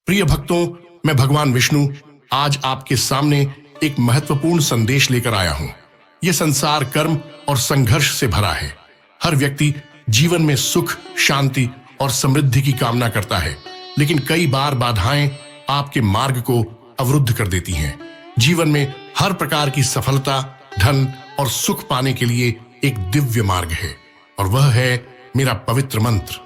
प्रिय भक्तों, मैं भगवान विष्णु आज आपके सामने एक महत्वपूर्ण संदेश लेकर आया हूं। यह संसार कर्म और संघर्ष से भरा है। हर व्यक्ति जीवन में सुख, शांति और समृद्धि की कामना करता है, लेकिन कई बार बाधाएं आपके मार्ग को अवरुद्ध कर देती हैं। जीवन में हर प्रकार की सफलता, धन और सुख पाने के लिए एक दिव्य मार्ग है, और वह है मेरा पवित्र मंत्र।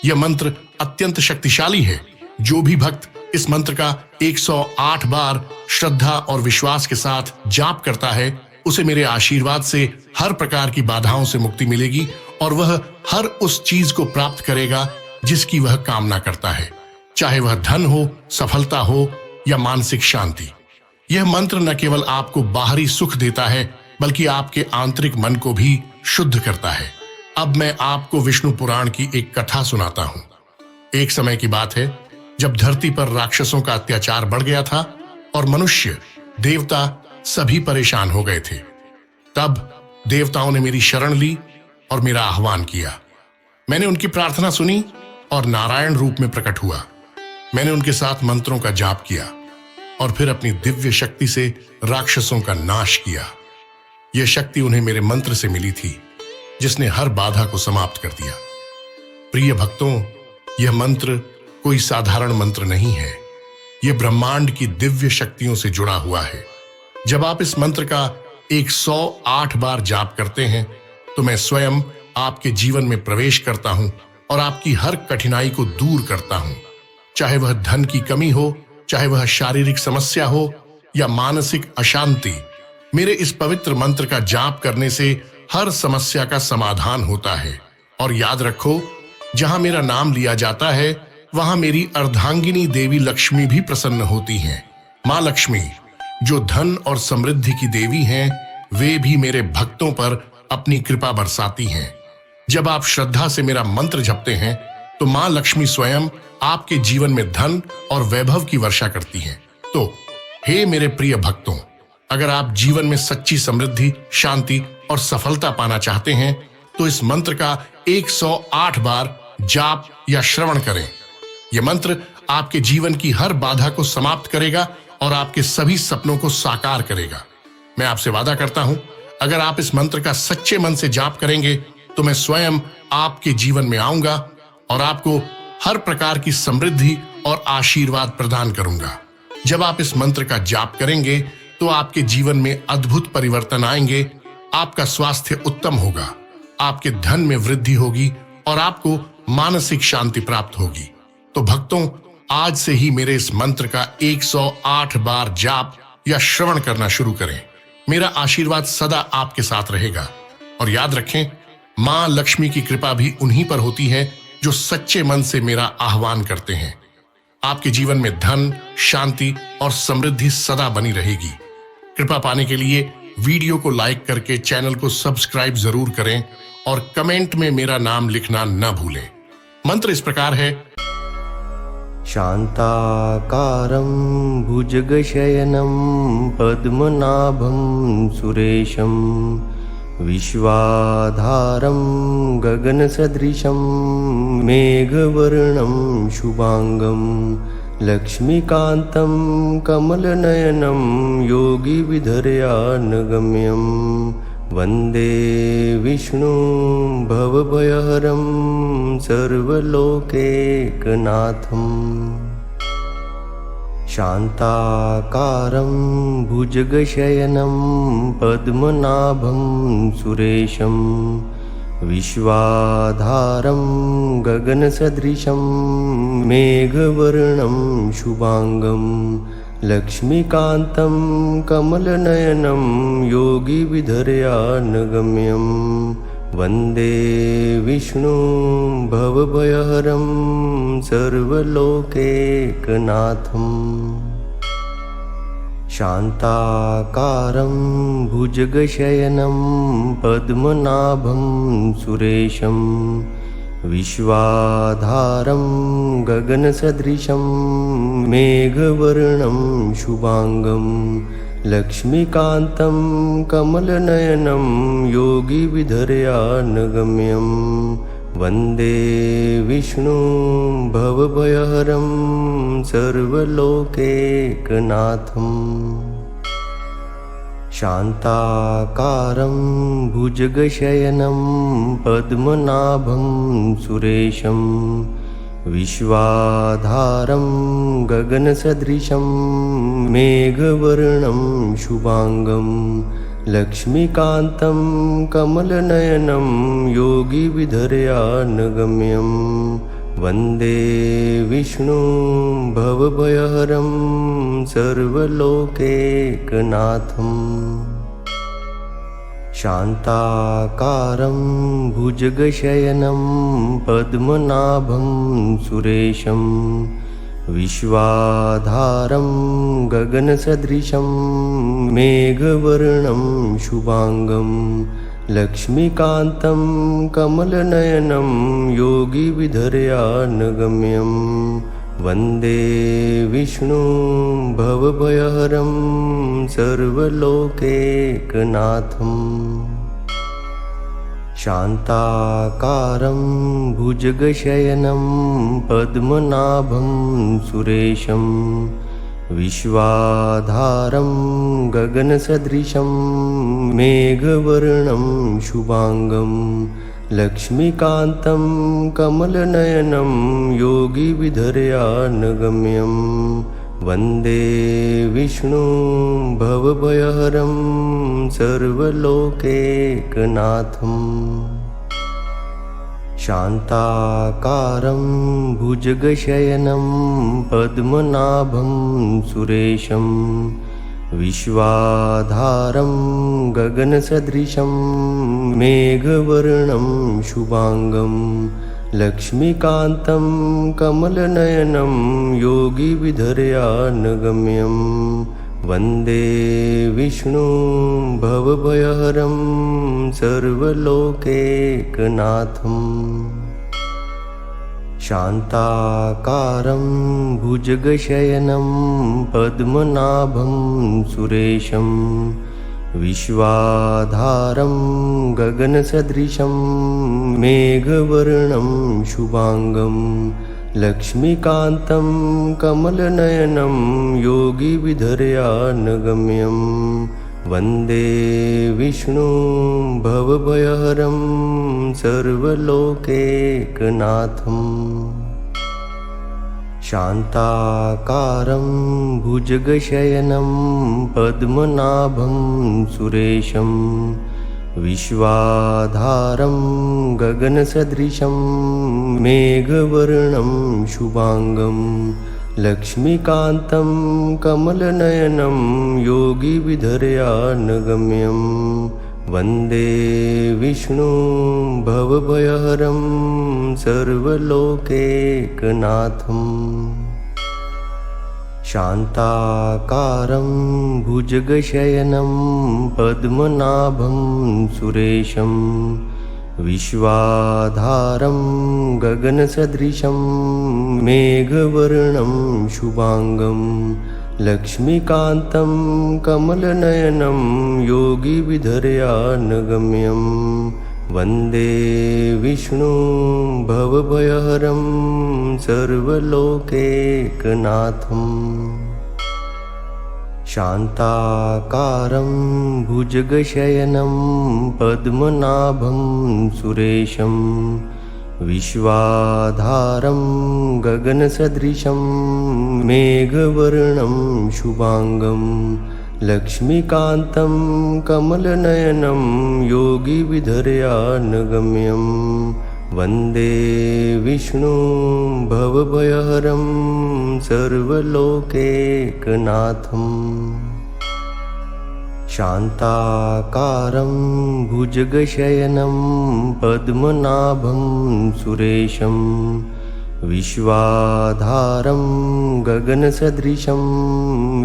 यह मंत्र अत्यंत शक्तिशाली है। जो भी भक्त इस मंत्र का 108 बार श्रद्धा और विश्वास के साथ जाप करता है, उसे मेरे आशीर्वाद से हर प्रकार की बाधाओं से मुक्ति मिलेगी और वह हर उस चीज को प्राप्त करेगा जिसकी वह कामना करता है, चाहे वह धन हो, सफलता हो या मानसिक शांति। यह मंत्र न केवल आपको बाहरी सुख देता है, बल्कि आपके आंतरिक मन को भी शुद्ध करता है। अब मैं आपको विष्णु पुराण की एक कथा सुनाता हूं। एक समय की बात है जब धरती पर राक्षसों का अत्याचार बढ़ गया था और मनुष्य, देवता सभी परेशान हो गए थे। तब देवताओं ने मेरी शरण ली और मेरा आह्वान किया। मैंने उनकी प्रार्थना सुनी और नारायण रूप में प्रकट हुआ। मैंने उनके साथ मंत्रों का जाप किया और फिर अपनी दिव्य शक्ति से राक्षसों का नाश किया। यह शक्ति उन्हें मेरे मंत्र से मिली थी, जिसने हर बाधा को समाप्त कर दिया। प्रिय भक्तों, यह मंत्र कोई साधारण मंत्र नहीं है। यह ब्रह्मांड की दिव्य शक्तियों से जुड़ा हुआ है। जब आप इस मंत्र का 108 बार जाप करते हैं, तो मैं स्वयं आपके जीवन में प्रवेश करता हूं और आपकी हर कठिनाई को दूर करता हूं। चाहे वह धन की कमी हो, चाहे वह शारीरिक समस्या हो या मानसिक अशांति, मेरे इस पवित्र मंत्र का जाप करने से हर समस्या का समाधान होता है। और याद रखो, जहां मेरा नाम लिया जाता है, वहां मेरी अर्धांगिनी देवी लक्ष्मी भी प्रसन्न होती हैं। मां लक्ष्मी, जो धन और समृद्धि की देवी हैं, वे भी मेरे भक्तों पर अपनी कृपा बरसाती हैं। जब आप श्रद्धा से मेरा मंत्र जपते हैं, तो मां लक्ष्मी स्वयं आपके जीवन में धन और वैभव की वर्षा करती हैं। तो हे मेरे प्रिय भक्तों, अगर आप जीवन में सच्ची समृद्धि, शांति और सफलता पाना चाहते हैं, तो इस मंत्र का 108 बार जाप या श्रवण करें। यह मंत्र आपके जीवन की हर बाधा को समाप्त करेगा और आपके सभी सपनों को साकार करेगा। मैं आपसे वादा करता हूं, अगर आप इस मंत्र का सच्चे मन से जाप करेंगे, तो मैं स्वयं आपके जीवन में आऊंगा और आपको हर प्रकार की समृद्धि और आशीर्वाद प्रदान करूंगा। जब आप इस मंत्र का जाप करेंगे, तो आपके जीवन में अद्भुत परिवर्तन आएंगे। आपका स्वास्थ्य उत्तम होगा, आपके धन में वृद्धि होगी और आपको मानसिक शांति प्राप्त होगी। तो भक्तों, आज से ही मेरे इस मंत्र का 108 बार जाप या श्रवण करना शुरू करें। मेरा आशीर्वाद सदा आपके साथ रहेगा। और याद रखें, मां लक्ष्मी की कृपा भी उन्हीं पर होती है जो सच्चे मन से मेरा आह्वान करते हैं। आपके जीवन में धन, शांति और समृद्धि सदा बनी रहेगी। कृपा पाने के लिए वीडियो को लाइक करके चैनल को सब्सक्राइब जरूर करें और कमेंट में मेरा नाम लिखना न भूलें। मंत्र इस प्रकार है। शान्ताकारं भुजगशयनं पद्मनाभं सुरेशं विश्वाधारं गगनसदृशं मेघवर्णं शुभांगं लक्ष्मीकान्तं कमलनयनं योगिविधर्यानगम्यं वन्दे विष्णु भवभयहरं सर्वलोकैकनाथम्। शान्ताकारं भुजगशयनं पद्मनाभं सुरेशं विश्वाधारं गगनसदृशं मेघवर्णं शुभांगं लक्ष्मीकान्तं कमलनयनं योगिविधर्यानगम्यं वन्दे विष्णु भवभयहरं सर्वलोकैकनाथम्। शान्ताकारं भुजगशयनं पद्मनाभं सुरेशं विश्वाधारं गगनसदृशं मेघवर्णं शुभांगं लक्ष्मीकान्तं कमलनयनं योगिविधर्यानगम्यं वन्दे विष्णुं भवभयहरं सर्वलोकैकनाथम् शान्ताकारं भुजगशयनं पद्मनाभं सुरेशं विश्वाधारं गगनसदृशं मेघवर्णं शुभांगं लक्ष्मीकान्तं कमलनयनं योगिविधर्यानगम्यं वन्दे विष्णुं भवभयहरं सर्वलोकैकनाथम् शान्ताकारं भुजगशयनं पद्मनाभं सुरेशं विश्वाधारं गगनसदृशं मेघवर्णं शुभांगं लक्ष्मीकान्तं कमलनयनं योगिविधर्यानगम्यं वन्दे विष्णुं भवभयहरं सर्वलोकैकनाथम् शान्ताकारं भुजगशयनं पद्मनाभं सुरेशं विश्वाधारं गगनसदृशं मेघवर्णं शुभांगं लक्ष्मीकान्तं कमलनयनं योगिविधर्यानगम्यं वन्दे विष्णुं भवभयहरं सर्वलोकैकनाथम् शान्ताकारं भुजगशयनं पद्मनाभं सुरेशं विश्वाधारं गगनसदृशं मेघवर्णं शुभांगं लक्ष्मीकान्तं कमलनयनं योगिविधर्यानगम्यं वन्दे विष्णुं भवभयहरं सर्वलोकैकनाथम् शान्ताकारं भुजगशयनं पद्मनाभं सुरेशं विश्वाधारं गगनसदृशं मेघवर्णं शुभांगं लक्ष्मीकान्तं कमलनयनं योगिविधर्यानगम्यं वन्दे विष्णुं भवभयहरं सर्वलोकैकनाथम् शान्ताकारं भुजगशयनं पद्मनाभं सुरेशं विश्वाधारं गगनसदृशं मेघवर्णं शुभांगं लक्ष्मीकान्तं कमलनयनं योगिविधर्यानगम्यं वन्दे विष्णुं भवभयहरं सर्वलोकैकनाथम् शान्ताकारं भुजगशयनं पद्मनाभं सुरेशं विश्वाधारं गगनसदृशं मेघवर्णं शुभांगं लक्ष्मीकान्तं कमलनयनं योगिविधर्यानगम्यं वन्दे विष्णुं भवभयहरं सर्वलोकैकनाथम् शान्ताकारं भुजगशयनं पद्मनाभं सुरेशं विश्वाधारं गगनसदृशं मेघवर्णं शुभांगं लक्ष्मीकान्तं कमलनयनं योगिविधर्यानगम्यं वन्दे विष्णुं भवभयहरं सर्वलोकैकनाथम् शान्ताकारं भुजगशयनं पद्मनाभं सुरेशं विश्वाधारं गगनसदृशं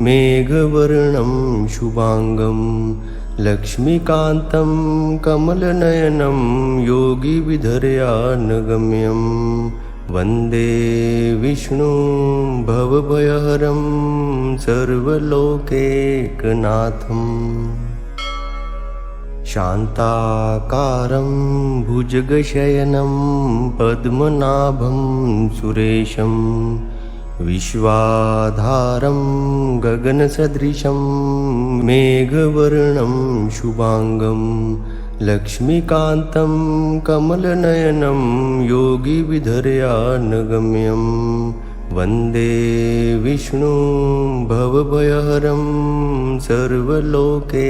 मेघवर्णं शुभांगं लक्ष्मीकान्तं कमलनयनं योगिविधर्यानगम्यं वन्दे विष्णुं भवभयहरं सर्वलोकैकनाथम् शान्ताकारं भुजगशयनं पद्मनाभं सुरेशं विश्वाधारं गगनसदृशं मेघवर्णं शुभांगं लक्ष्मीकान्तं कमलनयनं योगिविधर्यानगम्यं वन्दे विष्णुं भवभयहरं सर्वलोकैकनाथम्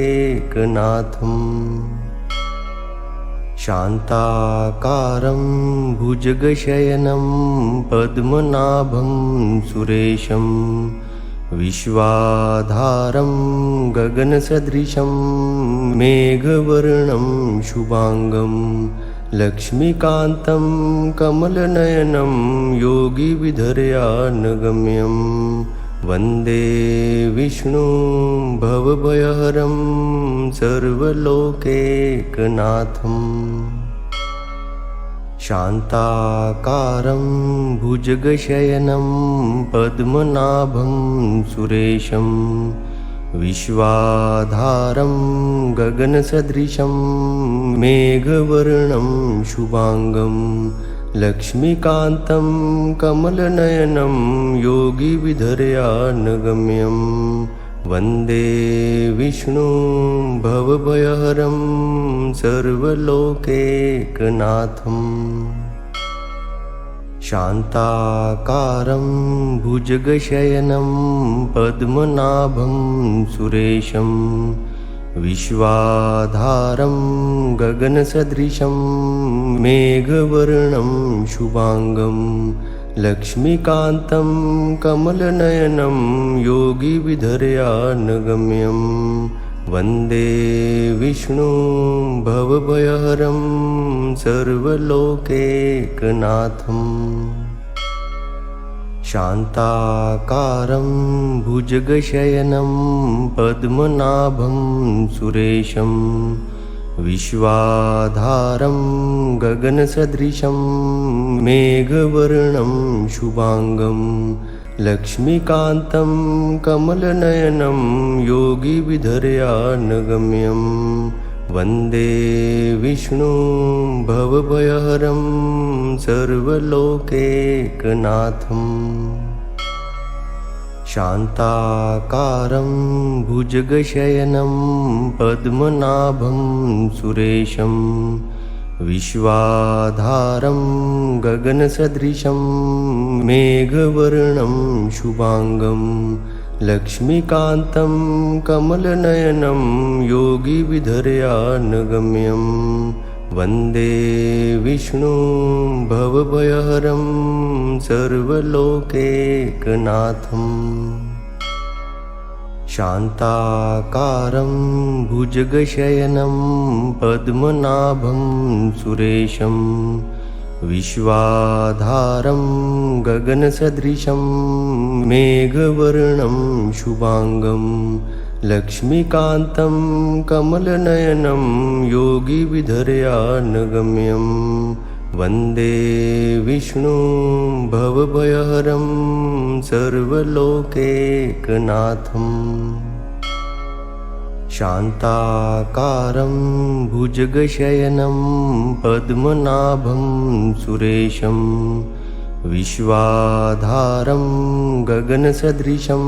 शान्ताकारं भुजगशयनं पद्मनाभं सुरेशं विश्वाधारं गगनसदृशं मेघवर्णं शुभांगं लक्ष्मीकान्तं कमलनयनं योगिविधर्यानगम्यं वन्दे विष्णुं भवभयहरं सर्वलोकैकनाथम् शान्ताकारं भुजगशयनं पद्मनाभं सुरेशं विश्वाधारं गगनसदृशं मेघवर्णं शुभांगं लक्ष्मीकान्तं कमलनयनं योगिविधर्यानगम्यं वन्दे विष्णुं भवभयहरं सर्वलोकैकनाथम् शान्ताकारं भुजगशयनं पद्मनाभं सुरेशं विश्वाधारं गगनसदृशं मेघवर्णं शुभांगं लक्ष्मीकान्तं कमलनयनं योगिविधर्यानगम्यं वन्दे विष्णुं भवभयहरं सर्वलोकैकनाथम् शान्ताकारं भुजगशयनं पद्मनाभं सुरेशं विश्वाधारं गगनसदृशं मेघवर्णं शुभांगं लक्ष्मीकान्तं कमलनयनं योगिविधर्यानगम्यं वन्दे विष्णुं भवभयहरं सर्वलोकैकनाथम् शान्ताकारं भुजगशयनं पद्मनाभं सुरेशं विश्वाधारं गगनसदृशं मेघवर्णं शुभांगं लक्ष्मीकान्तं कमलनयनं योगिविधर्यानगम्यं वन्दे विष्णुं भवभयहरं सर्वलोकैकनाथम् शान्ताकारं भुजगशयनं पद्मनाभं सुरेशं विश्वाधारं गगनसदृशं मेघवर्णं शुभांगं लक्ष्मीकान्तं कमलनयनं योगिविधर्यानगम्यं वन्दे विष्णुं भवभयहरं सर्वलोकैकनाथम् शान्ताकारं भुजगशयनं पद्मनाभं सुरेशं विश्वाधारं गगनसदृशं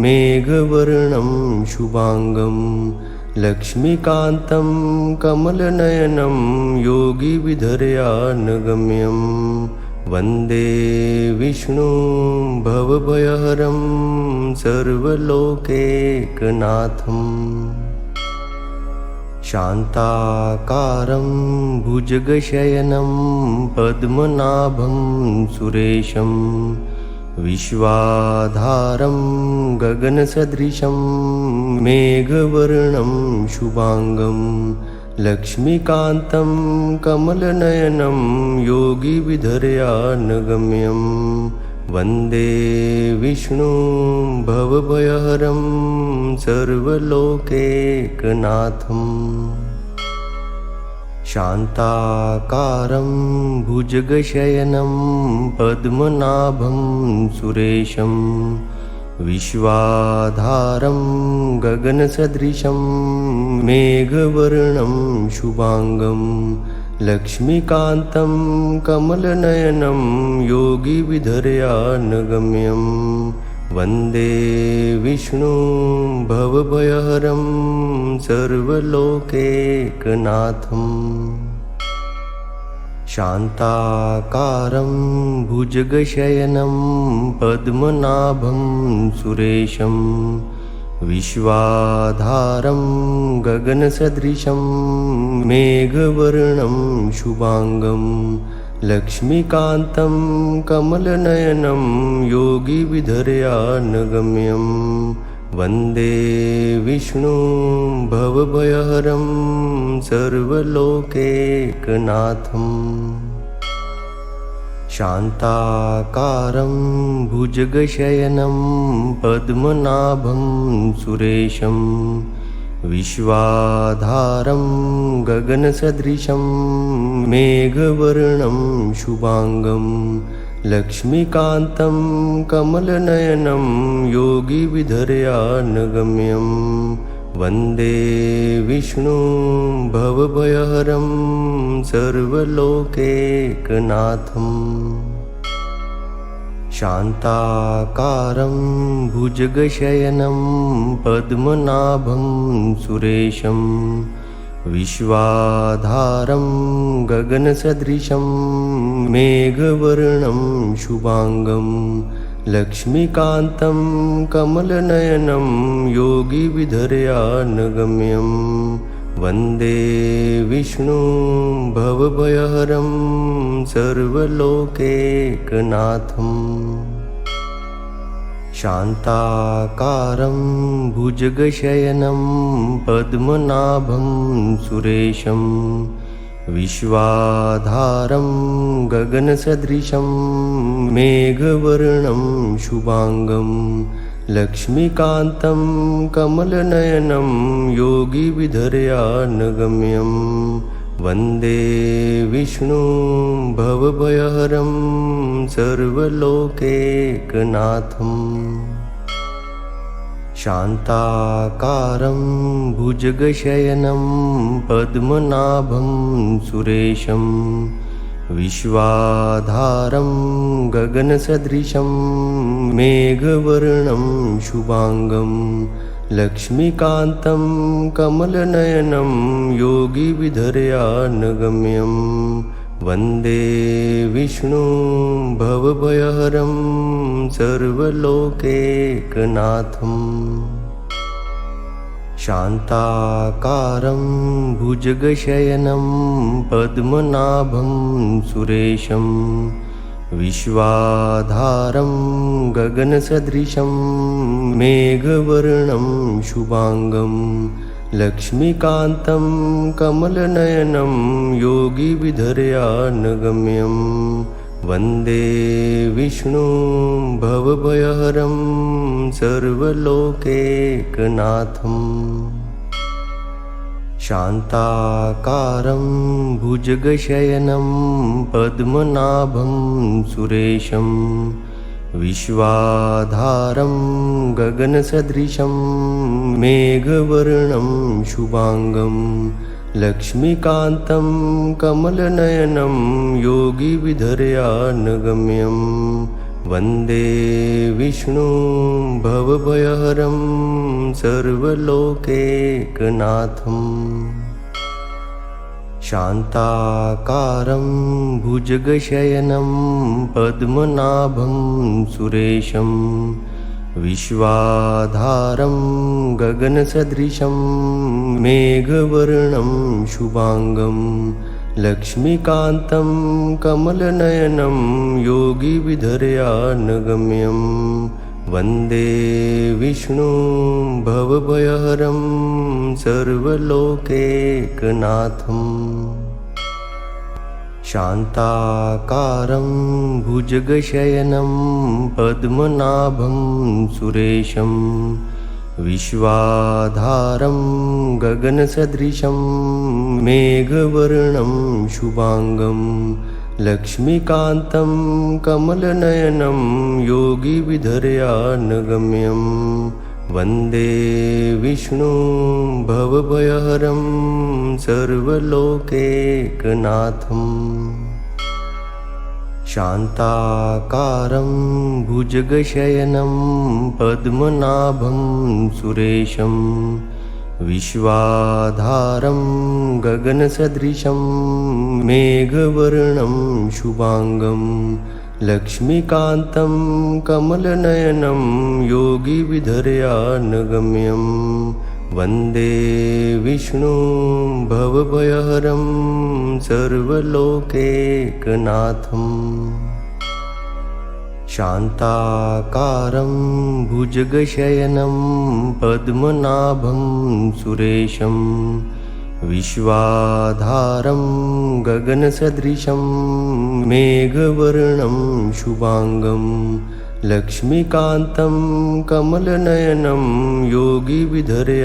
मेघवर्णं शुभांगं लक्ष्मीकान्तं कमलनयनं योगिविधर्यानगम्यं वन्दे विष्णुं भवभयहरं सर्वलोकैकनाथम् शान्ताकारं भुजगशयनं पद्मनाभं सुरेशं विश्वाधारं गगनसदृशं मेघवर्णं शुभांगं लक्ष्मीकान्तं कमलनयनं योगिविधर्यानगम्यं वन्दे विष्णुं भवभयहरं सर्वलोकैकनाथम् शान्ताकारं भुजगशयनं पद्मनाभं सुरेशं विश्वाधारं गगनसदृशं मेघवर्णं शुभांगं लक्ष्मीकान्तं कमलनयनं योगिविधर्यानगम्यं वन्दे विष्णुं भवभयहरं सर्वलोकैकनाथम् शान्ताकारं भुजगशयनं पद्मनाभं सुरेशं विश्वाधारं गगनसदृशं मेघवर्णं शुभांगं लक्ष्मीकान्तं कमलनयनं योगिविधर्यानगम्यं वन्दे विष्णुं भवभयहरं सर्वलोकैकनाथम् शान्ताकारं भुजगशयनं पद्मनाभं सुरेशं विश्वाधारं गगनसदृशं मेघवर्णं शुभांगं लक्ष्मीकान्तं कमलनयनं योगिविधर्यानगम्यं वन्दे विष्णुं भवभयहरं सर्वलोकैकनाथम् शान्ताकारं भुजगशयनं पद्मनाभं सुरेशं विश्वाधारं गगनसदृशं मेघवर्णं शुभांगं लक्ष्मीकान्तं कमलनयनं योगिविधर्यानगम्यं वन्दे विष्णुं भवभयहरं सर्वलोकैकनाथम् शान्ताकारं भुजगशयनं पद्मनाभं सुरेशं विश्वाधारं गगनसदृशं मेघवर्णं शुभांगं लक्ष्मीकान्तं कमलनयनं योगिविधर्यानगम्यं वन्दे विष्णुं भवभयहरं सर्वलोकैकनाथम् शान्ताकारं भुजगशयनं पद्मनाभं सुरेशं विश्वाधारं गगनसदृशं मेघवर्णं शुभांगं लक्ष्मीकान्तं कमलनयनं योगिविधर्यानगम्यं वन्दे विष्णुं भवभयहरं सर्वलोकैकनाथम् शान्ताकारं भुजगशयनं पद्मनाभं सुरेशं विश्वाधारं गगनसदृशं मेघवर्णं शुभांगं लक्ष्मीकान्तं कमलनयनं योगिविधर्यानगम्यं वन्दे विष्णुं भवभयहरं सर्वलोकैकनाथम् शान्ताकारं भुजगशयनं पद्मनाभं सुरेशं विश्वाधारं गगनसदृशं मेघवर्णं शुभांगं लक्ष्मीकान्तं कमलनयनं योगिविधर्यानगम्यं वन्दे विष्णुं भवभयहरं सर्वलोकैकनाथम् शान्ताकारं भुजगशयनं पद्मनाभं सुरेशं विश्वाधारं गगनसदृशं मेघवर्णं शुभांगं लक्ष्मीकान्तं कमलनयनं योगिविधर्यानगम्यं वन्दे विष्णुं भवभयहरं सर्वलोकैकनाथम् शान्ताकारं भुजगशयनं पद्मनाभं सुरेशं विश्वाधारं गगनसदृशं मेघवर्णं शुभांगं लक्ष्मीकान्तं कमलनयनं योगिविधर्यानगम्यं वन्दे विष्णुं भवभयहरं सर्वलोकैकनाथम् शान्ताकारं भुजगशयनं पद्मनाभं सुरेशं विश्वाधारं गगनसदृशं मेघवर्णं शुभांगं लक्ष्मीकान्तं कमलनयनं योगिविधर्यानगम्यं वन्दे विष्णुं भवभयहरं सर्वलोकैकनाथम् शान्ताकारं भुजगशयनं पद्मनाभं सुरेशं विश्वाधारं गगनसदृशं मेघवर्णं शुभांगं लक्ष्मीकान्तं कमलनयनं योगिविधर्यानगम्यं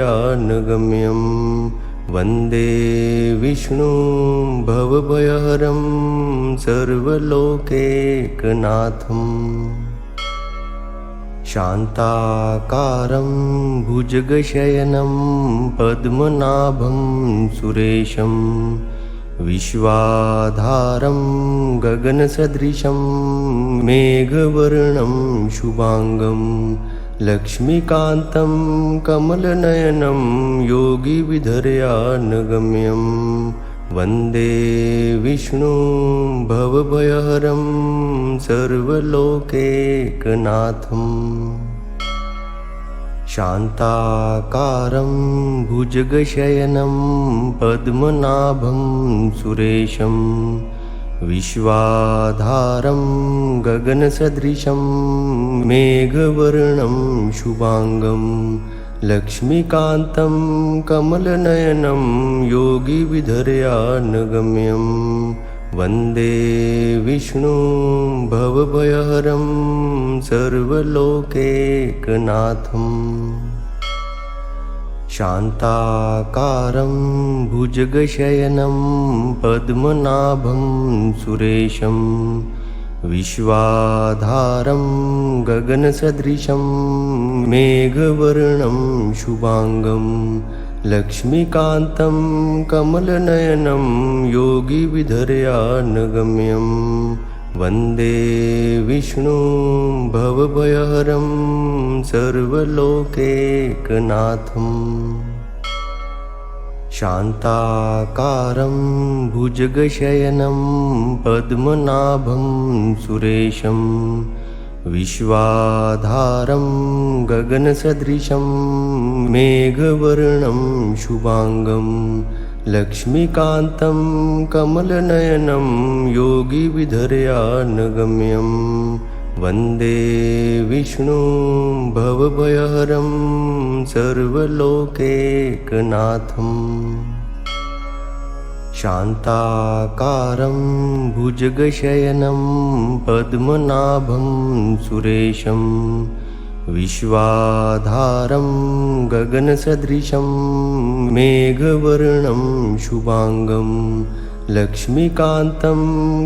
वन्दे विष्णुं भवभयहरं सर्वलोकैकनाथम् शान्ताकारं भुजगशयनं पद्मनाभं सुरेशं विश्वाधारं गगनसदृशं मेघवर्णं शुभांगं लक्ष्मीकान्तं कमलनयनं योगिविधर्यानगम्यं वन्दे विष्णुं भवभयहरं सर्वलोकैकनाथम् शान्ताकारं भुजगशयनं पद्मनाभं सुरेशं विश्वाधारं गगनसदृशं मेघवर्णं शुभांगं लक्ष्मीकान्तं कमलनयनं योगिविधर्यानगम्यं वन्दे विष्णुं भवभयहरं सर्वलोकैकनाथम् शान्ताकारं भुजगशयनं पद्मनाभं सुरेशं विश्वाधारं गगनसदृशं मेघवर्णं शुभांगं लक्ष्मीकान्तं कमलनयनं योगिविधर्यानगम्यं वन्दे विष्णुं भवभयहरं सर्वलोकैकनाथम् शान्ताकारं भुजगशयनं पद्मनाभं सुरेशं विश्वाधारं गगनसदृशं मेघवर्णं शुभांगं लक्ष्मीकान्तं कमलनयनं योगिविधर्यानगम्यं वन्दे विष्णुं भवभयहरं सर्वलोकैकनाथम् शान्ताकारं भुजगशयनं पद्मनाभं सुरेशं विश्वाधारं गगनसदृशं मेघवर्णं शुभांगं लक्ष्मीकान्तं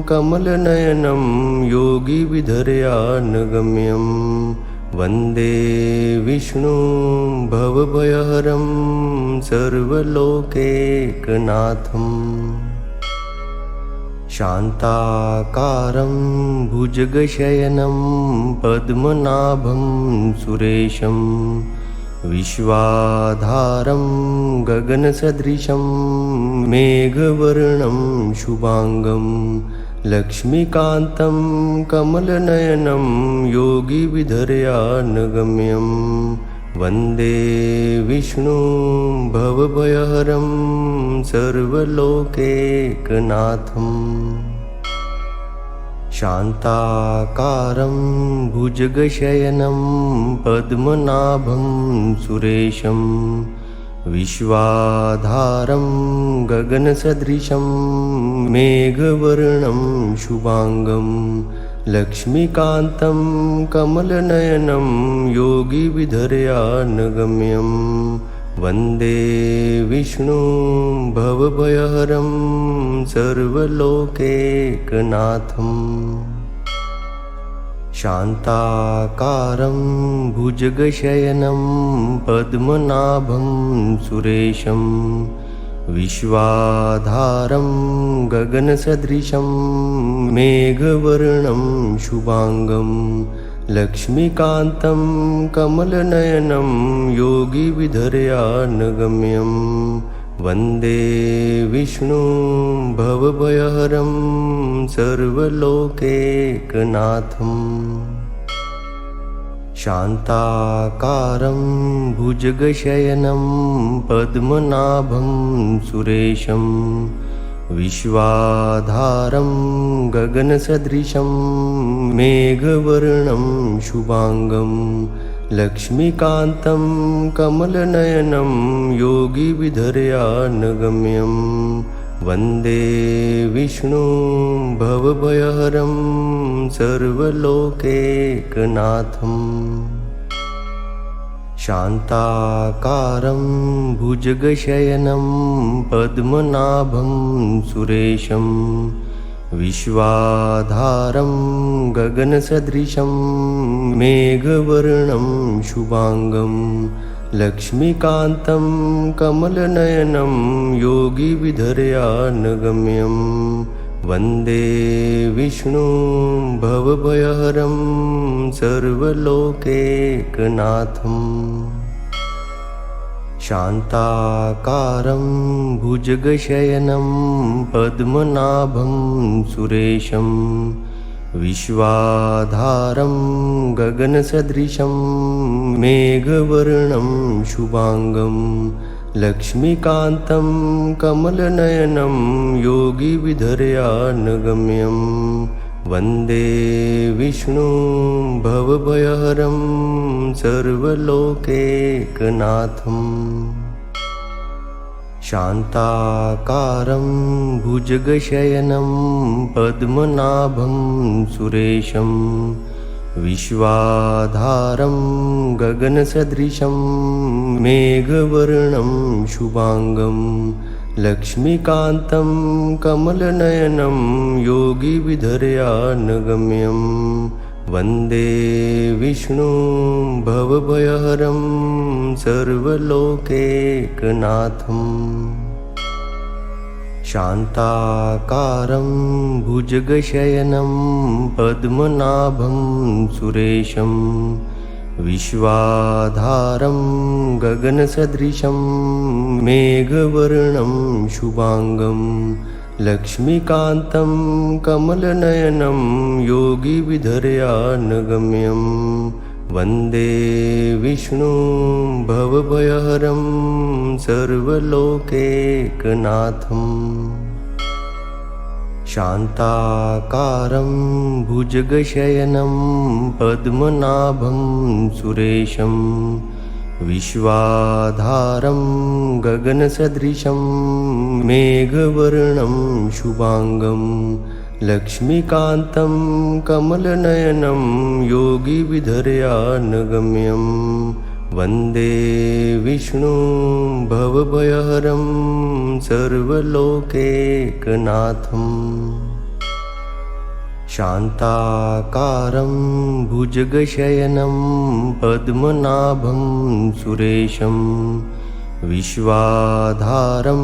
कमलनयनं योगिविधर्यानगम्यं वन्दे विष्णुं भवभयहरं सर्वलोकैकनाथम् शान्ताकारं भुजगशयनं पद्मनाभं सुरेशं विश्वाधारं गगनसदृशं मेघवर्णं शुभांगं लक्ष्मीकान्तं कमलनयनं योगिविधर्यानगम्यं वन्दे विष्णुं भवभयहरं सर्वलोकैकनाथम् शान्ताकारं भुजगशयनं पद्मनाभं सुरेशं विश्वाधारं गगनसदृशं मेघवर्णं शुभांगं लक्ष्मीकान्तं कमलनयनं योगिविधर्यानगम्यं वन्दे विष्णुं भवभयहरं सर्वलोकैकनाथम् शान्ताकारं भुजगशयनं पद्मनाभं सुरेशं विश्वाधारं गगनसदृशं मेघवर्णं शुभांगं लक्ष्मीकान्तं कमलनयनं योगिविधर्यानगम्यं वन्दे विष्णुं भवभयहरं सर्वलोकैकनाथम् शान्ताकारं भुजगशयनं पद्मनाभं सुरेशं विश्वाधारं गगनसदृशं मेघवर्णं शुभांगं लक्ष्मीकान्तं कमलनयनं योगिविधर्यानगम्यं वन्दे विष्णुं भवभयहरं सर्वलोकैकनाथम् शान्ताकारं भुजगशयनं पद्मनाभं सुरेशं विश्वाधारं गगनसदृशं मेघवर्णं शुभांगं लक्ष्मीकान्तं कमलनयनं योगिविधर्यानगम्यं वन्दे विष्णुं भवभयहरं सर्वलोकैकनाथम् शान्ताकारं भुजगशयनं पद्मनाभं सुरेशं विश्वाधारं गगनसदृशं मेघवर्णं शुभांगं लक्ष्मीकान्तं कमलनयनं योगिविधर्यानगम्यं वन्दे विष्णुं भवभयहरं सर्वलोकैकनाथम् शान्ताकारं भुजगशयनं पद्मनाभं सुरेशं विश्वाधारं गगनसदृशं मेघवर्णं शुभांगं लक्ष्मीकान्तं कमलनयनं योगिविधर्यानगम्यं वन्दे विष्णुं भवभयहरं सर्वलोकैकनाथम् शान्ताकारं भुजगशयनं पद्मनाभं सुरेशं विश्वाधारं गगनसदृशं मेघवर्णं शुभांगं लक्ष्मीकान्तं कमलनयनं योगिविधर्यानगम्यं वन्दे विष्णुं भवभयहरं सर्वलोकैकनाथम् शान्ताकारं भुजगशयनं पद्मनाभं सुरेशं विश्वाधारं गगनसदृशं मेघवर्णं शुभांगं लक्ष्मीकान्तं कमलनयनं योगिविधर्यानगम्यं वन्दे विष्णुं भवभयहरं सर्वलोकैकनाथम् शान्ताकारं भुजगशयनं पद्मनाभं सुरेशं विश्वाधारं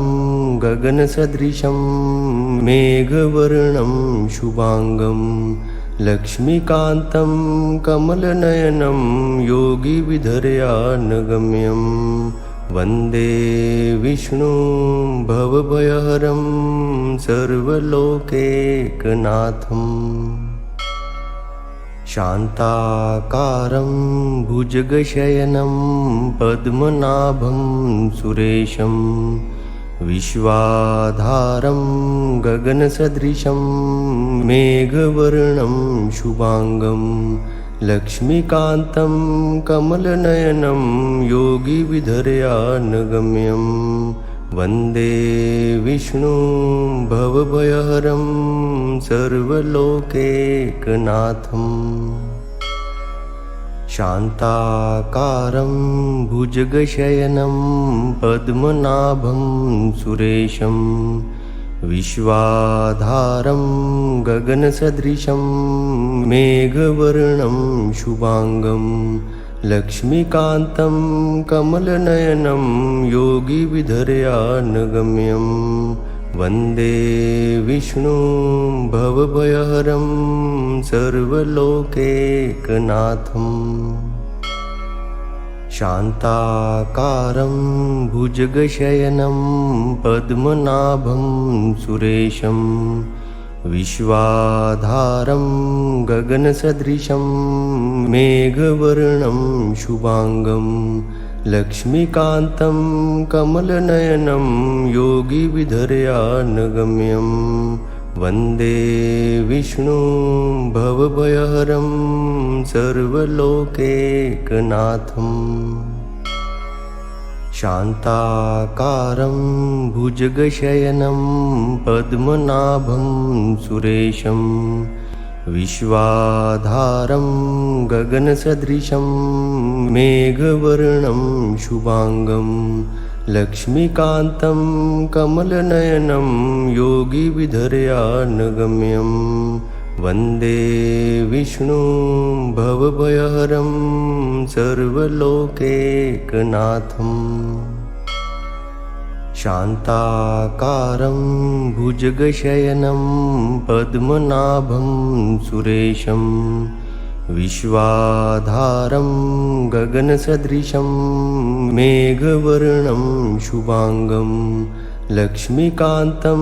गगनसदृशं मेघवर्णं शुभांगं लक्ष्मीकान्तं कमलनयनं योगिविधर्यानगम्यं वन्दे विष्णुं भवभयहरं सर्वलोकैकनाथम् शान्ताकारं भुजगशयनं पद्मनाभं सुरेशं विश्वाधारं गगनसदृशं मेघवर्णं शुभांगं लक्ष्मीकान्तं कमलनयनं योगिविधर्यानगम्यं वन्दे विष्णुं भवभयहरं सर्वलोकैकनाथम् शान्ताकारं भुजगशयनं पद्मनाभं सुरेशं विश्वाधारं गगनसदृशं मेघवर्णं शुभांगं लक्ष्मीकान्तं कमलनयनं योगिविधर्यानगम्यं वन्दे विष्णुं भवभयहरं सर्वलोकैकनाथम् शान्ताकारं भुजगशयनं पद्मनाभं सुरेशं विश्वाधारं गगनसदृशं मेघवर्णं शुभांगं लक्ष्मीकान्तं कमलनयनं योगिविधर्यानगम्यं वन्दे विष्णुं भवभयहरं सर्वलोकैकनाथम् शान्ताकारं भुजगशयनं पद्मनाभं सुरेशं विश्वाधारं गगनसदृशं मेघवर्णं शुभांगं लक्ष्मीकान्तं कमलनयनं योगिविधर्यानगम्यं वन्दे विष्णुं भवभयहरं सर्वलोकैकनाथम् शान्ताकारं भुजगशयनं पद्मनाभं सुरेशं विश्वाधारं गगनसदृशं मेघवर्णं शुभांगं लक्ष्मीकान्तं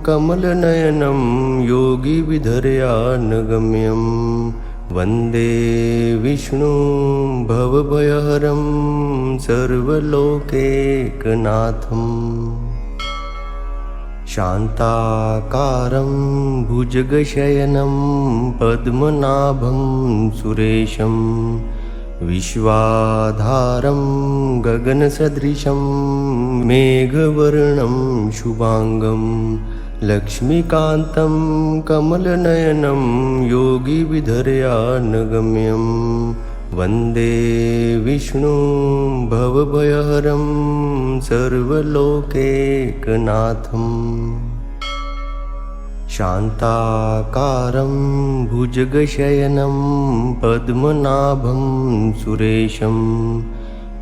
कमलनयनं योगिविधर्यानगम्यं वन्दे विष्णुं भवभयहरं सर्वलोकैकनाथम् शान्ताकारं भुजगशयनं पद्मनाभं सुरेशं विश्वाधारं गगनसदृशं मेघवर्णं शुभांगं लक्ष्मीकान्तं कमलनयनं योगिविधर्यानगम्यं वन्दे विष्णुं भवभयहरं सर्वलोकैकनाथम् शान्ताकारं भुजगशयनं पद्मनाभं सुरेशं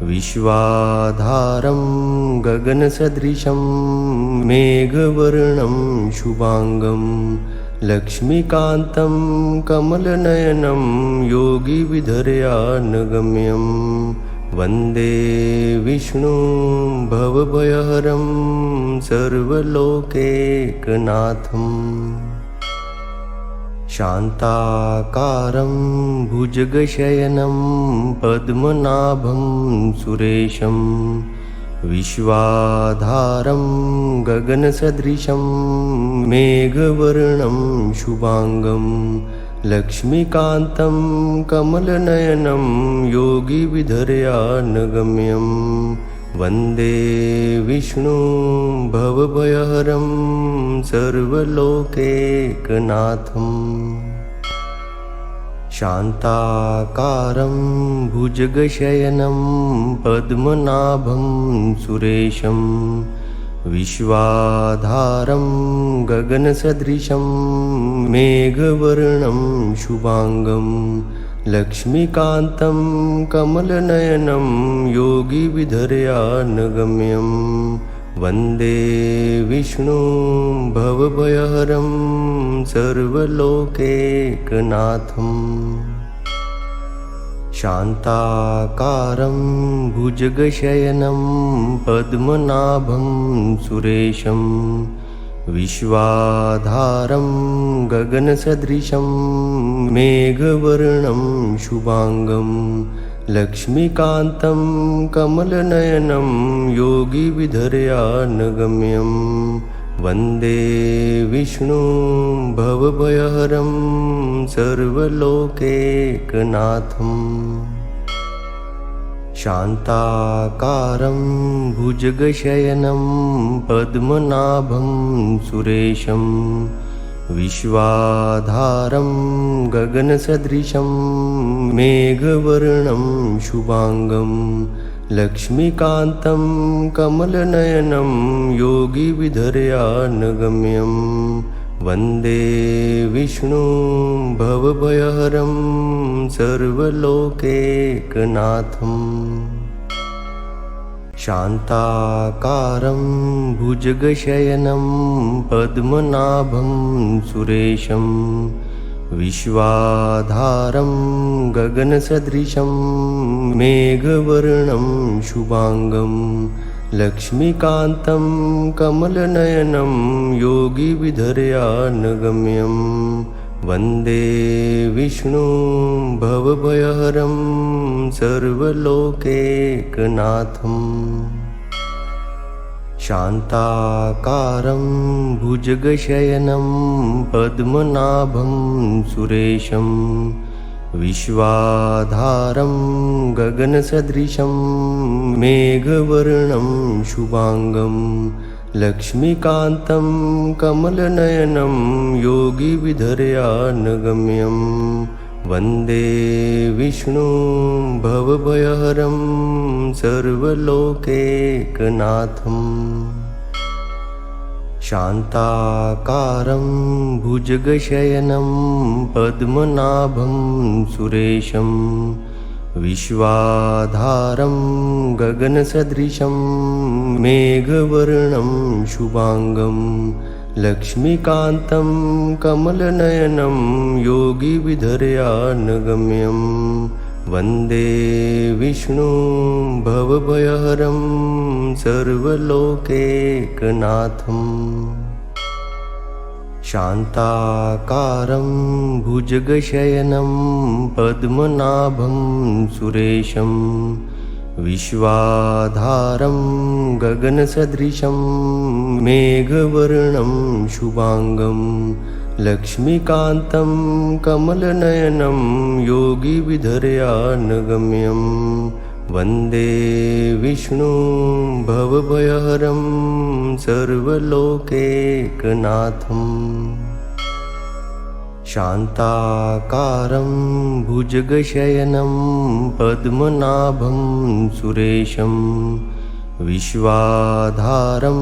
विश्वाधारं गगनसदृशं मेघवर्णं शुभांगं लक्ष्मीकान्तं कमलनयनं योगिविधर्यानगम्यं वन्दे विष्णुं भवभयहरं सर्वलोकैकनाथम् शान्ताकारं भुजगशयनं पद्मनाभं सुरेशं विश्वाधारं गगनसदृशं मेघवर्णं शुभांगं लक्ष्मीकान्तं कमलनयनं योगिविधर्यानगम्यं वन्दे विष्णुं भवभयहरं सर्वलोकैकनाथम् शान्ताकारं भुजगशयनं पद्मनाभं सुरेशं विश्वाधारं गगनसदृशं मेघवर्णं शुभांगं लक्ष्मीकान्तं कमलनयनं योगिविधर्यानगम्यं वन्दे विष्णुं भवभयहरं सर्वलोकैकनाथम् शान्ताकारं भुजगशयनं पद्मनाभं सुरेशं विश्वाधारं गगनसदृशं मेघवर्णं शुभांगं लक्ष्मीकान्तं कमलनयनं योगिविधर्यानगम्यं वन्दे विष्णुं भवभयहरं सर्वलोकैकनाथम् शान्ताकारं भुजगशयनं पद्मनाभं सुरेशं विश्वाधारं गगनसदृशं मेघवर्णं शुभांगं लक्ष्मीकान्तं कमलनयनं योगिविधर्यानगम्यं वन्दे विष्णुं भवभयहरं सर्वलोकैकनाथम् शान्ताकारं भुजगशयनं पद्मनाभं सुरेशं विश्वाधारं गगनसदृशं मेघवर्णं शुभांगं लक्ष्मीकान्तं कमलनयनं योगिविधर्यानगम्यं वन्दे विष्णुं भवभयहरं सर्वलोकैकनाथम् शान्ताकारं भुजगशयनं पद्मनाभं सुरेशं विश्वाधारं गगनसदृशं मेघवर्णं शुभांगं लक्ष्मीकान्तं कमलनयनं योगिविधर्यानगम्यं वन्दे विष्णुं भवभयहरं सर्वलोकैकनाथम् शान्ताकारं भुजगशयनं पद्मनाभं सुरेशं विश्वाधारं गगनसदृशं मेघवर्णं शुभांगं लक्ष्मीकान्तं कमलनयनं योगिविधर्यानगम्यं वन्दे विष्णुं भवभयहरं सर्वलोकैकनाथम् शान्ताकारं भुजगशयनं पद्मनाभं सुरेशं विश्वाधारं गगनसदृशं मेघवर्णं शुभांगं लक्ष्मीकान्तं कमलनयनं योगिविधर्यानगम्यं वन्दे विष्णुं भवभयहरं सर्वलोकैकनाथम् शान्ताकारं भुजगशयनं पद्मनाभं सुरेशं विश्वाधारं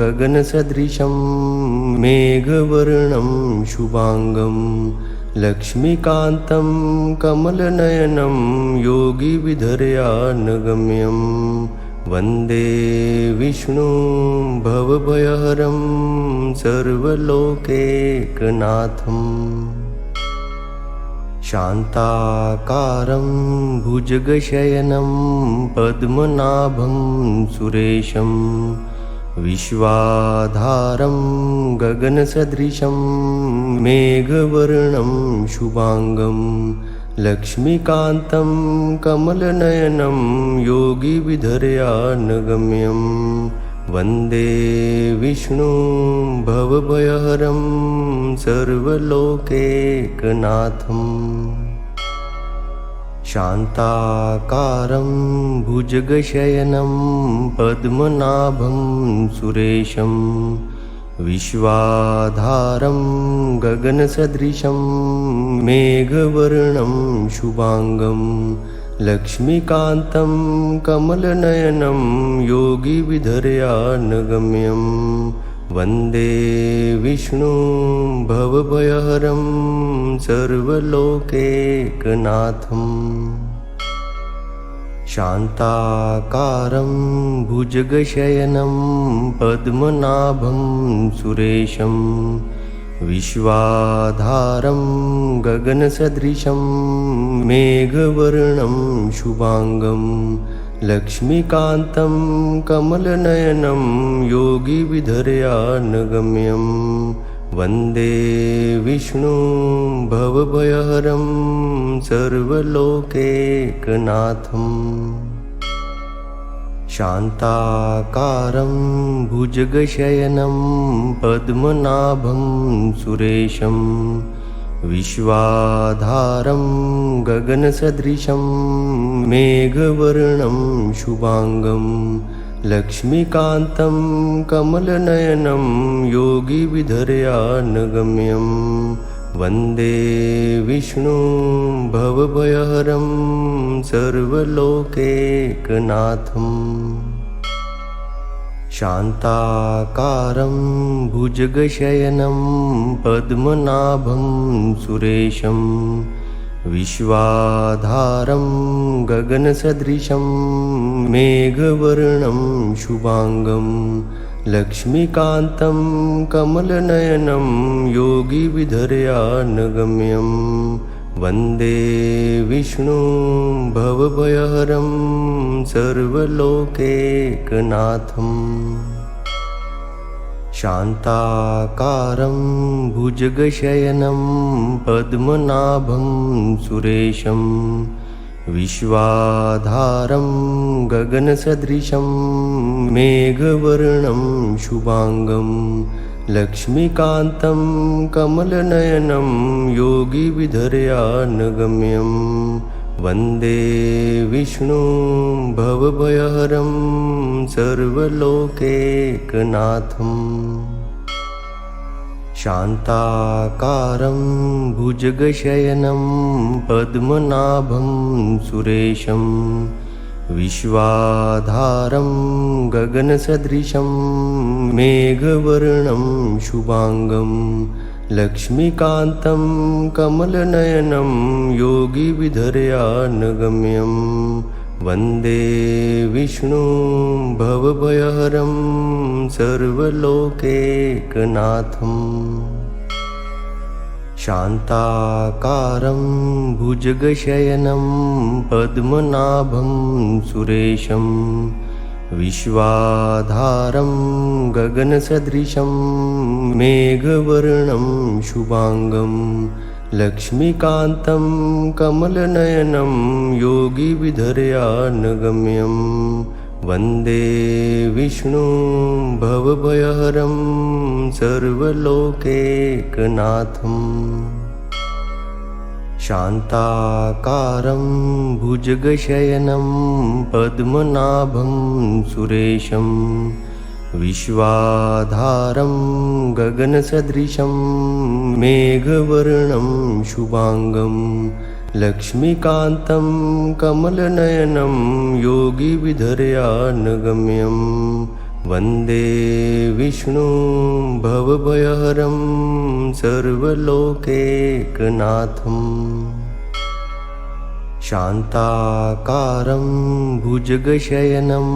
गगनसदृशं मेघवर्णं शुभांगं लक्ष्मीकान्तं कमलनयनं योगिविधर्यानगम्यं वन्दे विष्णुं भवभयहरं सर्वलोकैकनाथम् शान्ताकारं भुजगशयनं पद्मनाभं सुरेशं विश्वाधारं गगनसदृशं मेघवर्णं शुभांगं लक्ष्मीकान्तं कमलनयनं योगिविधर्यानगम्यं वन्दे विष्णुं भवभयहरं सर्वलोकैकनाथम् शान्ताकारं भुजगशयनं पद्मनाभं सुरेशं विश्वाधारं गगनसदृशं मेघवर्णं शुभांगं लक्ष्मीकान्तं कमलनयनं योगिविधर्यानगम्यं वन्दे विष्णुं भवभयहरं सर्वलोकैकनाथम् शान्ताकारं भुजगशयनं पद्मनाभं सुरेशं विश्वाधारं गगनसदृशं मेघवर्णं शुभांगं लक्ष्मीकान्तं कमलनयनं योगिविधर्यानगम्यं वन्दे विष्णुं भवभयहरं सर्वलोकैकनाथम् शान्ताकारं भुजगशयनं पद्मनाभं सुरेशं विश्वाधारं गगनसदृशं मेघवर्णं शुभांगं लक्ष्मीकान्तं कमलनयनं योगिविधर्यानगम्यं वन्दे विष्णुं भवभयहरं सर्वलोकैकनाथम् शान्ताकारं भुजगशयनं पद्मनाभं सुरेशं विश्वाधारं गगनसदृशं मेघवर्णं शुभांगं लक्ष्मीकान्तं कमलनयनं योगिविधर्यानगम्यं वन्दे विष्णुं भवभयहरं सर्वलोकैकनाथम् शान्ताकारं भुजगशयनं पद्मनाभं सुरेशं विश्वाधारं गगनसदृशं मेघवर्णं शुभांगं लक्ष्मीकान्तं कमलनयनं योगिविधर्यानगम्यं वन्दे विष्णुं भवभयहरं सर्वलोकैकनाथम् शान्ताकारं भुजगशयनं पद्मनाभं सुरेशं विश्वाधारं गगनसदृशं मेघवर्णं शुभांगं लक्ष्मीकान्तं कमलनयनं योगिविधर्यानगम्यं वन्दे विष्णुं भवभयहरं सर्वलोकैकनाथम् शान्ताकारं भुजगशयनं पद्मनाभं सुरेशं विश्वाधारं गगनसदृशं मेघवर्णं शुभांगं लक्ष्मीकान्तं कमलनयनं योगिविधर्यानगम्यं वन्दे विष्णुं भवभयहरं सर्वलोकैकनाथम् शान्ताकारं भुजगशयनं पद्मनाभं सुरेशं विश्वाधारं गगनसदृशं मेघवर्णं शुभांगं लक्ष्मीकान्तं कमलनयनं योगिविधर्यानगम्यं वन्दे विष्णुं भवभयहरं सर्वलोकैकनाथम् शान्ताकारं भुजगशयनं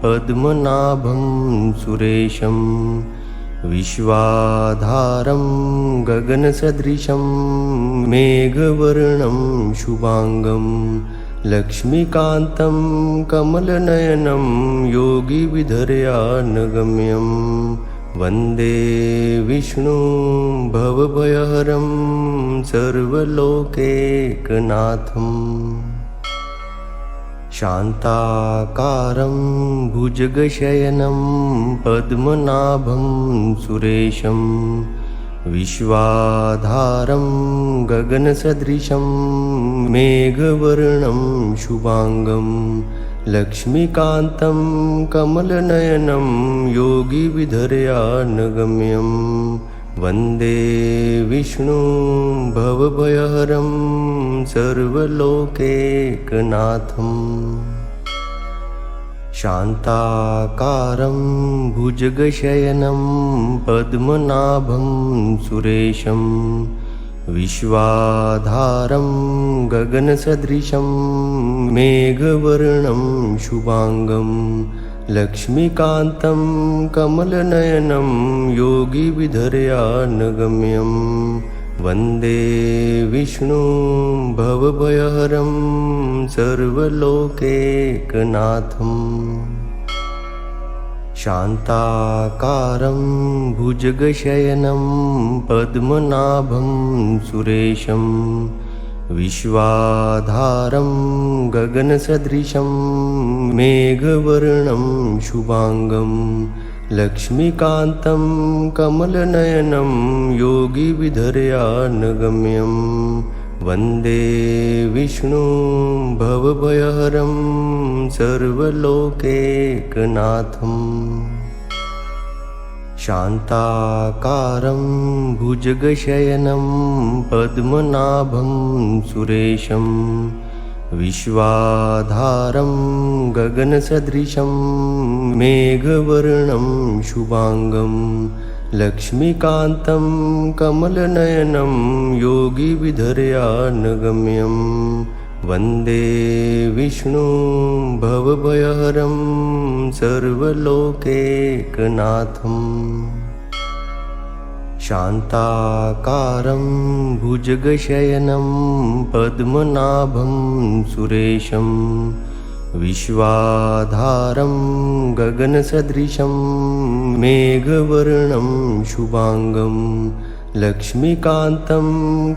पद्मनाभं सुरेशं विश्वाधारं गगनसदृशं मेघवर्णं शुभांगं लक्ष्मीकान्तं कमलनयनं योगिविधर्यानगम्यं वन्दे विष्णुं भवभयहरं सर्वलोकैकनाथम् शान्ताकारं भुजगशयनं पद्मनाभं सुरेशं विश्वाधारं गगनसदृशं मेघवर्णं शुभांगं लक्ष्मीकान्तं कमलनयनं योगिविधर्यानगम्यं वन्दे विष्णुं भवभयहरं सर्वलोकैकनाथम् शान्ताकारं भुजगशयनं पद्मनाभं सुरेशं विश्वाधारं गगनसदृशं मेघवर्णं शुभांगं लक्ष्मीकान्तं कमलनयनं योगिविधर्यानगम्यं वन्दे विष्णुं भवभयहरं सर्वलोकैकनाथम् शान्ताकारं भुजगशयनं पद्मनाभं सुरेशं विश्वाधारं गगनसदृशं मेघवर्णं शुभांगं लक्ष्मीकान्तं कमलनयनं योगिविधर्यानगम्यं वन्दे विष्णुं भवभयहरं सर्वलोकैकनाथम् शान्ताकारं भुजगशयनं पद्मनाभं सुरेशं विश्वाधारं गगनसदृशं मेघवर्णं शुभांगं लक्ष्मीकान्तं कमलनयनं योगिविधर्यानगम्यं वन्दे विष्णुं भवभयहरं सर्वलोकैकनाथम् शान्ताकारं भुजगशयनं पद्मनाभं सुरेशं विश्वाधारं गगनसदृशं मेघवर्णं शुभांगं लक्ष्मीकान्तं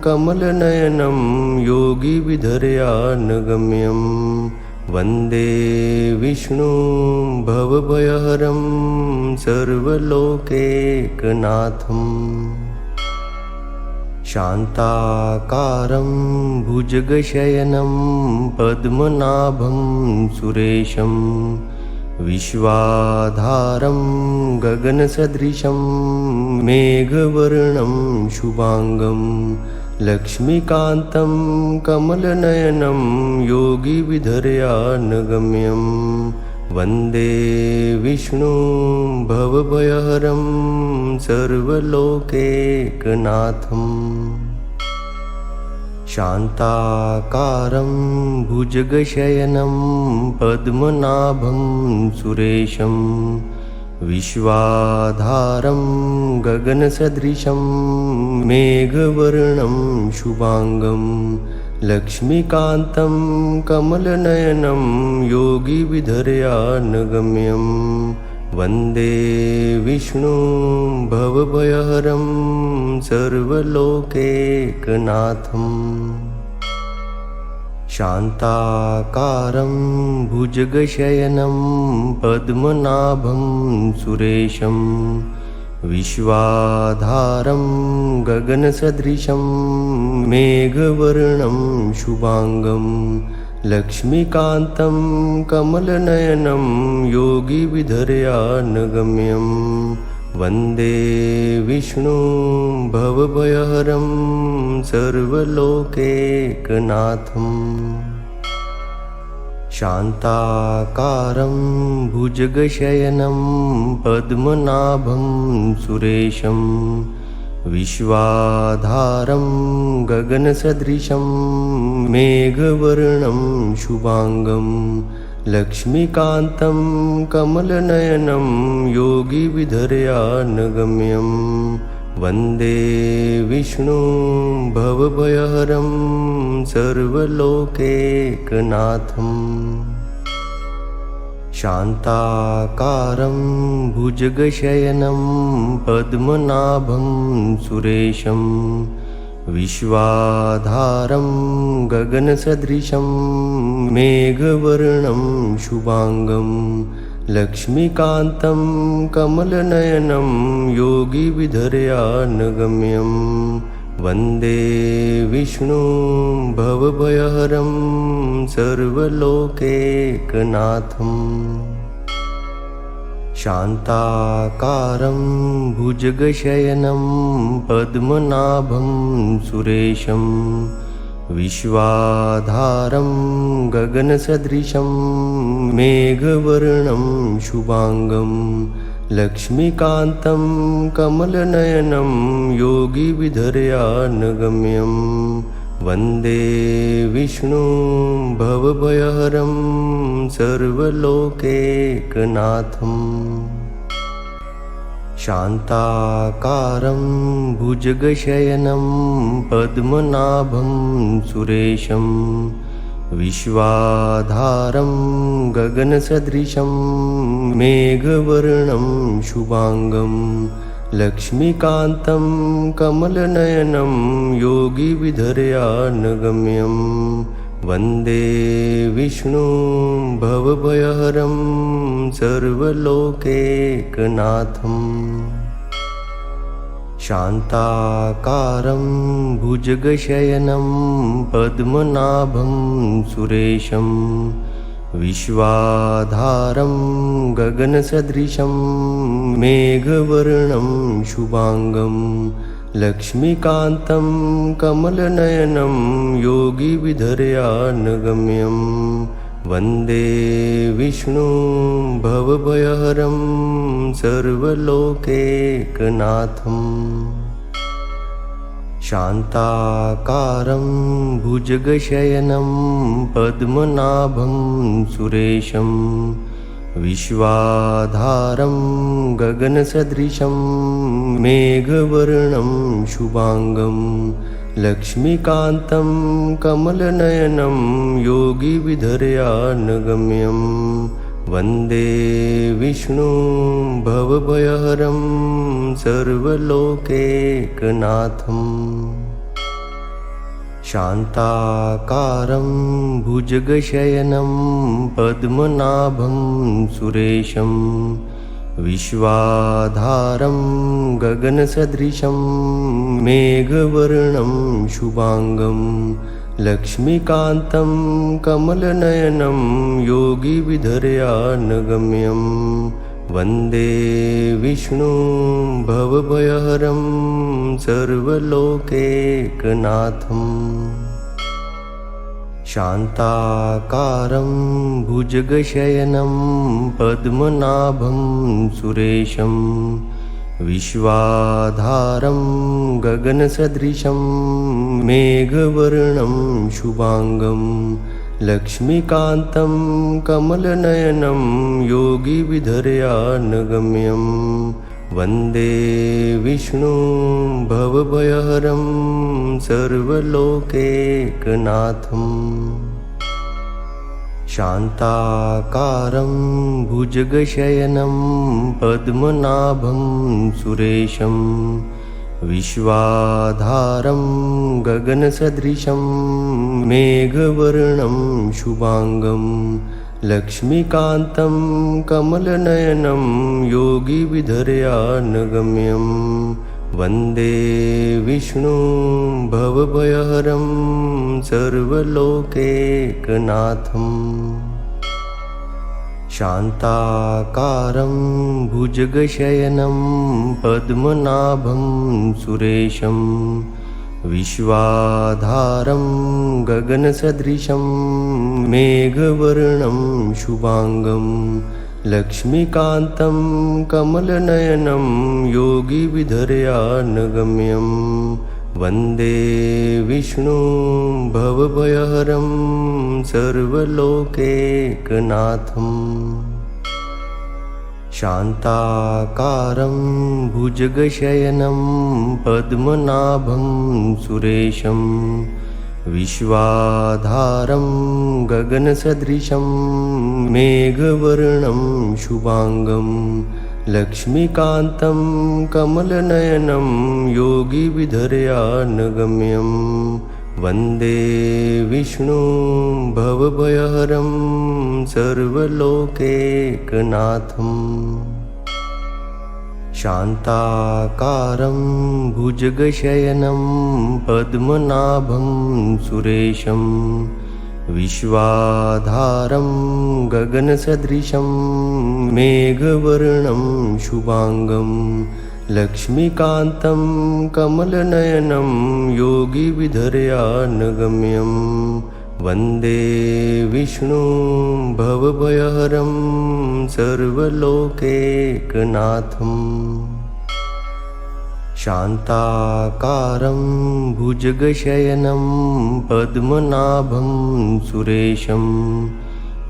कमलनयनं योगिविधर्यानगम्यं वन्दे विष्णुं भवभयहरं सर्वलोकैकनाथम् शान्ताकारं भुजगशयनं पद्मनाभं सुरेशं विश्वाधारं गगनसदृशं मेघवर्णं शुभांगं लक्ष्मीकान्तं कमलनयनं योगिविधर्यानगम्यं वन्दे विष्णुं भवभयहरं सर्वलोकैकनाथम् शान्ताकारं भुजगशयनं पद्मनाभं सुरेशं विश्वाधारं गगनसदृशं मेघवर्णं शुभांगं लक्ष्मीकान्तं कमलनयनं योगिविधर्यानगम्यं वन्दे विष्णुं भवभयहरं सर्वलोकैकनाथम् शान्ताकारं भुजगशयनं पद्मनाभं सुरेशं विश्वाधारं गगनसदृशं मेघवर्णं शुभांगं लक्ष्मीकान्तं कमलनयनं योगिविधर्यानगम्यं वन्दे विष्णुं भवभयहरं सर्वलोकैकनाथम् शान्ताकारं भुजगशयनं पद्मनाभं सुरेशं विश्वाधारं गगनसदृशं मेघवर्णं शुभांगं लक्ष्मीकान्तं कमलनयनं योगिविधर्यानगम्यं वन्दे विष्णुं भवभयहरं सर्वलोकैकनाथम् शान्ताकारं भुजगशयनं पद्मनाभं सुरेशं विश्वाधारं गगनसदृशं मेघवर्णं शुभांगं लक्ष्मीकान्तं कमलनयनं योगिविधर्यानगम्यं वन्दे विष्णुं भवभयहरं सर्वलोकैकनाथम् शान्ताकारं भुजगशयनं पद्मनाभं सुरेशं विश्वाधारं गगनसदृशं मेघवर्णं शुभांगं लक्ष्मीकान्तं कमलनयनं योगिविधर्यानगम्यं वन्दे विष्णुं भवभयहरं सर्वलोकैकनाथम् शान्ताकारं भुजगशयनं पद्मनाभं सुरेशं विश्वाधारं गगनसदृशं मेघवर्णं शुभांगं लक्ष्मीकान्तं कमलनयनं योगिविधर्यानगम्यं वन्दे विष्णुं भवभयहरं सर्वलोकैकनाथम् शान्ताकारं भुजगशयनं पद्मनाभं सुरेशं विश्वाधारं गगनसदृशं मेघवर्णं शुभांगं लक्ष्मीकान्तं कमलनयनं योगिविधर्यानगम्यं वन्दे विष्णुं भवभयहरं सर्वलोकैकनाथम् शान्ताकारं भुजगशयनं पद्मनाभं सुरेशं विश्वाधारं गगनसदृशं मेघवर्णं शुभांगं लक्ष्मीकान्तं कमलनयनं योगिविधर्यानगम्यं वन्दे विष्णुं भवभयहरं सर्वलोकैकनाथम् शान्ताकारं भुजगशयनं पद्मनाभं सुरेशं विश्वाधारं गगनसदृशं मेघवर्णं शुभांगं लक्ष्मीकान्तं कमलनयनं योगिविधर्यानगम्यं वन्दे विष्णुं भवभयहरं सर्वलोकैकनाथम् शान्ताकारं भुजगशयनं पद्मनाभं सुरेशं विश्वाधारं गगनसदृशं मेघवर्णं शुभांगं लक्ष्मीकान्तं कमलनयनं योगिविधर्यानगम्यं वन्दे विष्णुं भवभयहरं सर्वलोकैकनाथम् शान्ताकारं भुजगशयनं पद्मनाभं सुरेशं विश्वाधारं गगनसदृशं मेघवर्णं शुभांगं लक्ष्मीकान्तं कमलनयनं योगिविधर्यानगम्यं वन्दे विष्णुं भवभयहरं सर्वलोकैकनाथम् शान्ताकारं भुजगशयनं पद्मनाभं सुरेशं विश्वाधारं गगनसदृशं मेघवर्णं शुभांगं लक्ष्मीकान्तं कमलनयनं योगिविधर्यानगम्यं वन्दे विष्णुं भवभयहरं सर्वलोकैकनाथम् शान्ताकारं भुजगशयनं पद्मनाभं सुरेशं विश्वाधारं गगनसदृशं मेघवर्णं शुभांगं लक्ष्मीकान्तं कमलनयनं योगिविधर्यानगम्यं वन्दे विष्णुं भवभयहरं सर्वलोकैकनाथम् शान्ताकारं भुजगशयनं पद्मनाभं सुरेशं विश्वाधारं गगनसदृशं मेघवर्णं शुभांगं लक्ष्मीकान्तं कमलनयनं योगिविधर्यानगम्यं वन्दे विष्णुं भवभयहरं सर्वलोकैकनाथम् शान्ताकारं भुजगशयनं पद्मनाभं सुरेशं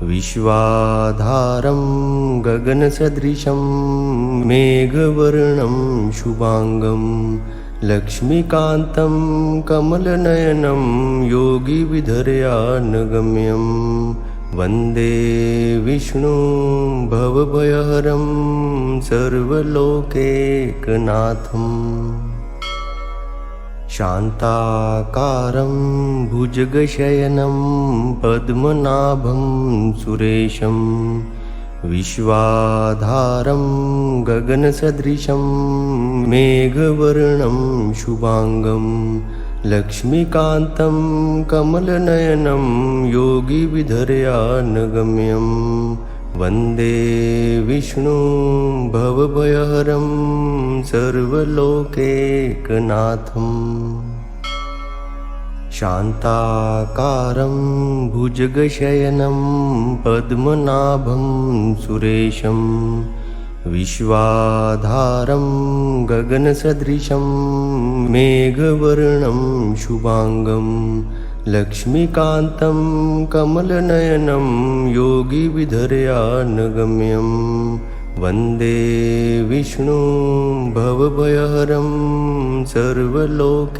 विश्वाधारं गगनसदृशं मेघवर्णं शुभांगं लक्ष्मीकान्तं कमलनयनं योगिविधर्यानगम्यं वन्दे विष्णुं भवभयहरं सर्वलोकैकनाथम् शान्ताकारं भुजगशयनं पद्मनाभं सुरेशं विश्वाधारं गगनसदृशं मेघवर्णं शुभांगं लक्ष्मीकान्तं कमलनयनं योगिविधर्यानगम्यं वन्दे विष्णुं भवभयहरं सर्वलोकैकनाथम् शान्ताकारं भुजगशयनं पद्मनाभं सुरेशं विश्वाधारं गगनसदृशं मेघवर्णं शुभांगं लक्ष्मीकान्तं कमलनयनं योगिविधर्यानगम्यं वन्दे विष्णुं भवभयहरं सर्वलोकैकनाथम्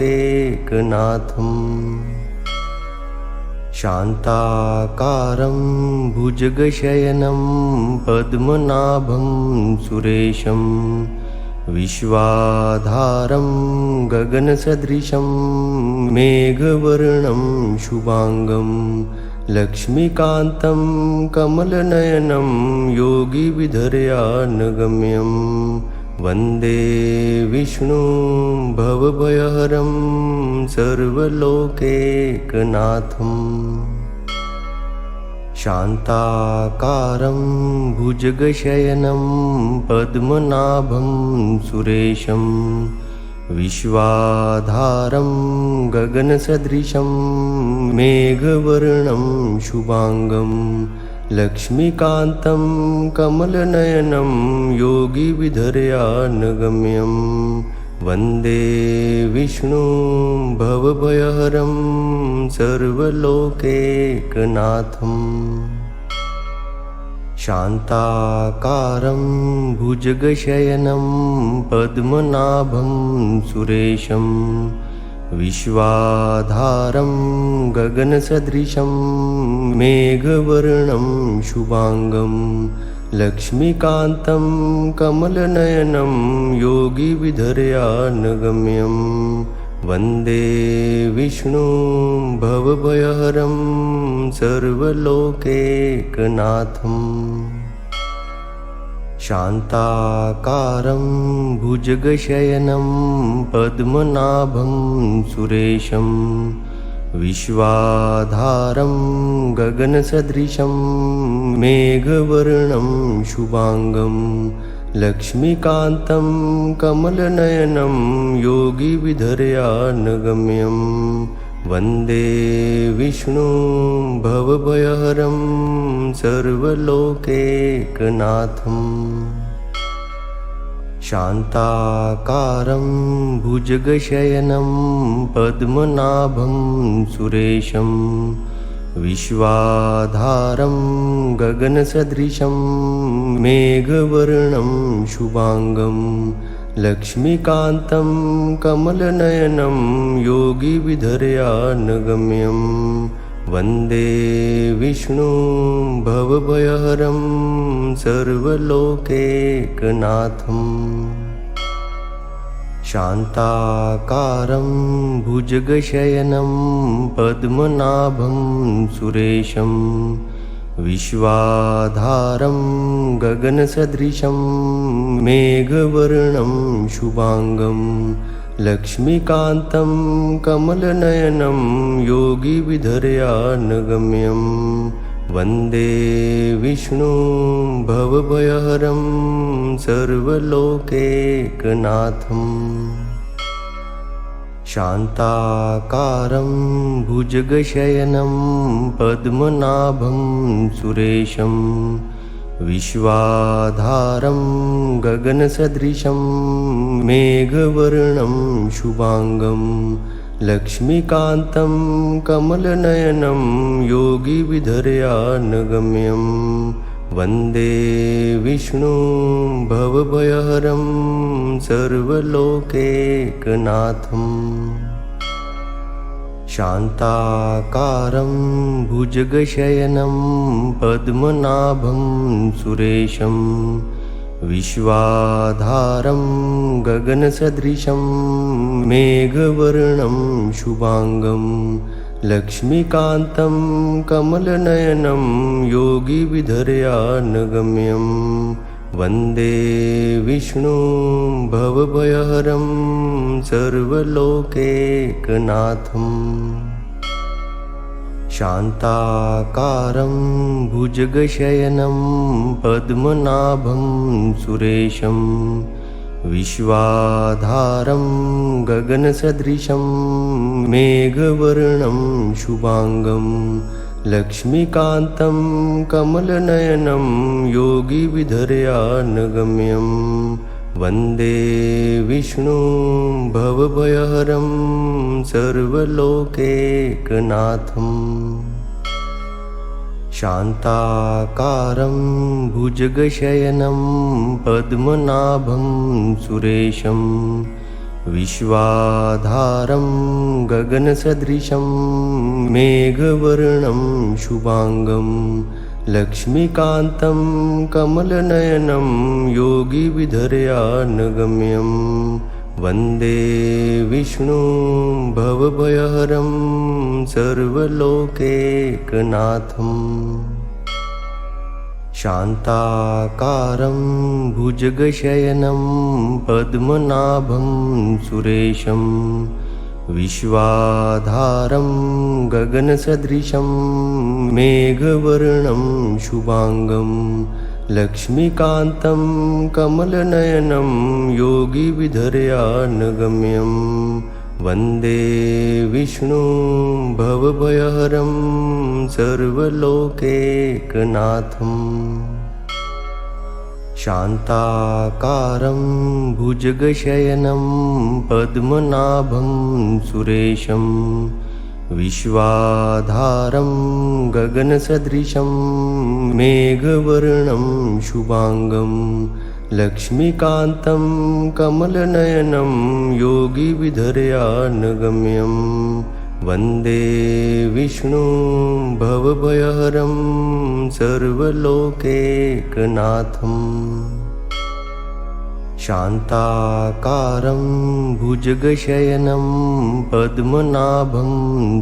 शान्ताकारं भुजगशयनं पद्मनाभं सुरेशं विश्वाधारं गगनसदृशं मेघवर्णं शुभांगं लक्ष्मीकान्तं कमलनयनं योगिविधर्यानगम्यं वन्दे विष्णुं भवभयहरं सर्वलोकैकनाथम् शान्ताकारं भुजगशयनं पद्मनाभं सुरेशं विश्वाधारं गगनसदृशं मेघवर्णं शुभांगं लक्ष्मीकान्तं कमलनयनं योगिविधर्यानगम्यं वन्दे विष्णुं भवभयहरं सर्वलोकैकनाथम् शान्ताकारं भुजगशयनं पद्मनाभं सुरेशं विश्वाधारं गगनसदृशं मेघवर्णं शुभांगं लक्ष्मीकान्तं कमलनयनं योगिविधर्यानगम्यं वन्दे विष्णुं भवभयहरं सर्वलोकैकनाथम् शान्ताकारं भुजगशयनं पद्मनाभं सुरेशं विश्वाधारं गगनसदृशं मेघवर्णं शुभांगं लक्ष्मीकान्तं कमलनयनं योगिविधर्यानगम्यं वन्दे विष्णुं भवभयहरं सर्वलोकैकनाथम् शान्ताकारं भुजगशयनं पद्मनाभं सुरेशं विश्वाधारं गगनसदृशं मेघवर्णं शुभांगं लक्ष्मीकान्तं कमलनयनं योगिविधर्यानगम्यं वन्दे विष्णुं भवभयहरं सर्वलोकैकनाथम् शान्ताकारं भुजगशयनं पद्मनाभं सुरेशं विश्वाधारं गगनसदृशं मेघवर्णं शुभांगं लक्ष्मीकान्तं कमलनयनं योगिविधर्यानगम्यं वन्दे विष्णुं भवभयहरं सर्वलोकैकनाथम् शान्ताकारं भुजगशयनं पद्मनाभं सुरेशं विश्वाधारं गगनसदृशं मेघवर्णं शुभांगं लक्ष्मीकान्तं कमलनयनं योगिविधर्यानगम्यं वन्दे विष्णुं भवभयहरं सर्वलोकैकनाथम् शान्ताकारं भुजगशयनं पद्मनाभं सुरेशं विश्वाधारं गगनसदृशं मेघवर्णं शुभांगं लक्ष्मीकान्तं कमलनयनं योगिविधर्यानगम्यं वन्दे विष्णुं भवभयहरं सर्वलोकैकनाथम् शान्ताकारं भुजगशयनं पद्मनाभं सुरेशं विश्वाधारं गगनसदृशं मेघवर्णं शुभांगं लक्ष्मीकान्तं कमलनयनं योगिविधर्यानगम्यं वन्दे विष्णुं भवभयहरं सर्वलोकैकनाथम् शान्ताकारं भुजगशयनं पद्मनाभं सुरेशं विश्वाधारं गगनसदृशं मेघवर्णं शुभांगं लक्ष्मीकान्तं कमलनयनं योगिविधर्यानगम्यं वन्दे विष्णुं भवभयहरं सर्वलोकैकनाथम् शान्ताकारं भुजगशयनं पद्मनाभं सुरेशं विश्वाधारं गगनसदृशं मेघवर्णं शुभांगं लक्ष्मीकान्तं कमलनयनं योगिविधर्यानगम्यं वन्दे विष्णुं भवभयहरं सर्वलोकैकनाथम् शान्ताकारं भुजगशयनं पद्मनाभं सुरेशं विश्वाधारं गगनसदृशं मेघवर्णं शुभांगं लक्ष्मीकान्तं कमलनयनं योगिविधर्यानगम्यं वन्दे विष्णुं भवभयहरं सर्वलोकैकनाथम् शान्ताकारं भुजगशयनं पद्मनाभं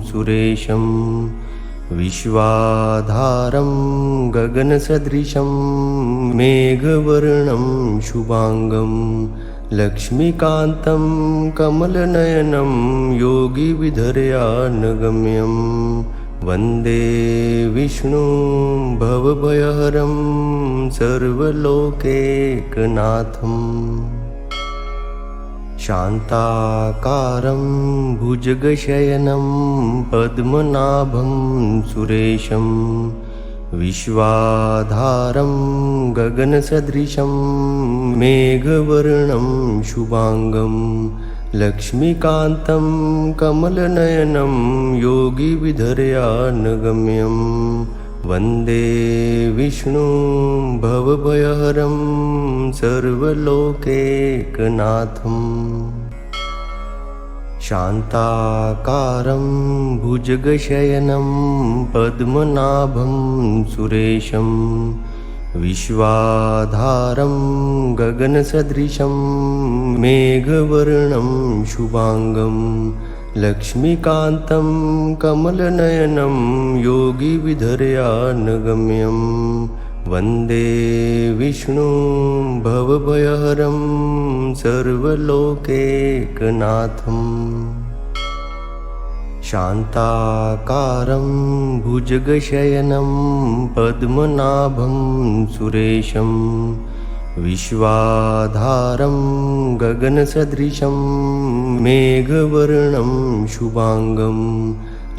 सुरेशं विश्वाधारं गगनसदृशं मेघवर्णं शुभांगं लक्ष्मीकान्तं कमलनयनं योगिविधर्यानगम्यं वन्दे विष्णुं भवभयहरं सर्वलोकैकनाथम् शान्ताकारं भुजगशयनं पद्मनाभं सुरेशं विश्वाधारं गगनसदृशं मेघवर्णं शुभांगं लक्ष्मीकान्तं कमलनयनं योगिविधर्यानगम्यं वन्दे विष्णुं भवभयहरं सर्वलोकैकनाथम् शान्ताकारं भुजगशयनं पद्मनाभं सुरेशं विश्वाधारं गगनसदृशं मेघवर्णं शुभांगं लक्ष्मीकान्तं कमलनयनं योगिविधर्यानगम्यं वन्दे विष्णुं भवभयहरं सर्वलोकैकनाथम् शान्ताकारं भुजगशयनं पद्मनाभं सुरेशं विश्वाधारं गगनसदृशं मेघवर्णं शुभांगं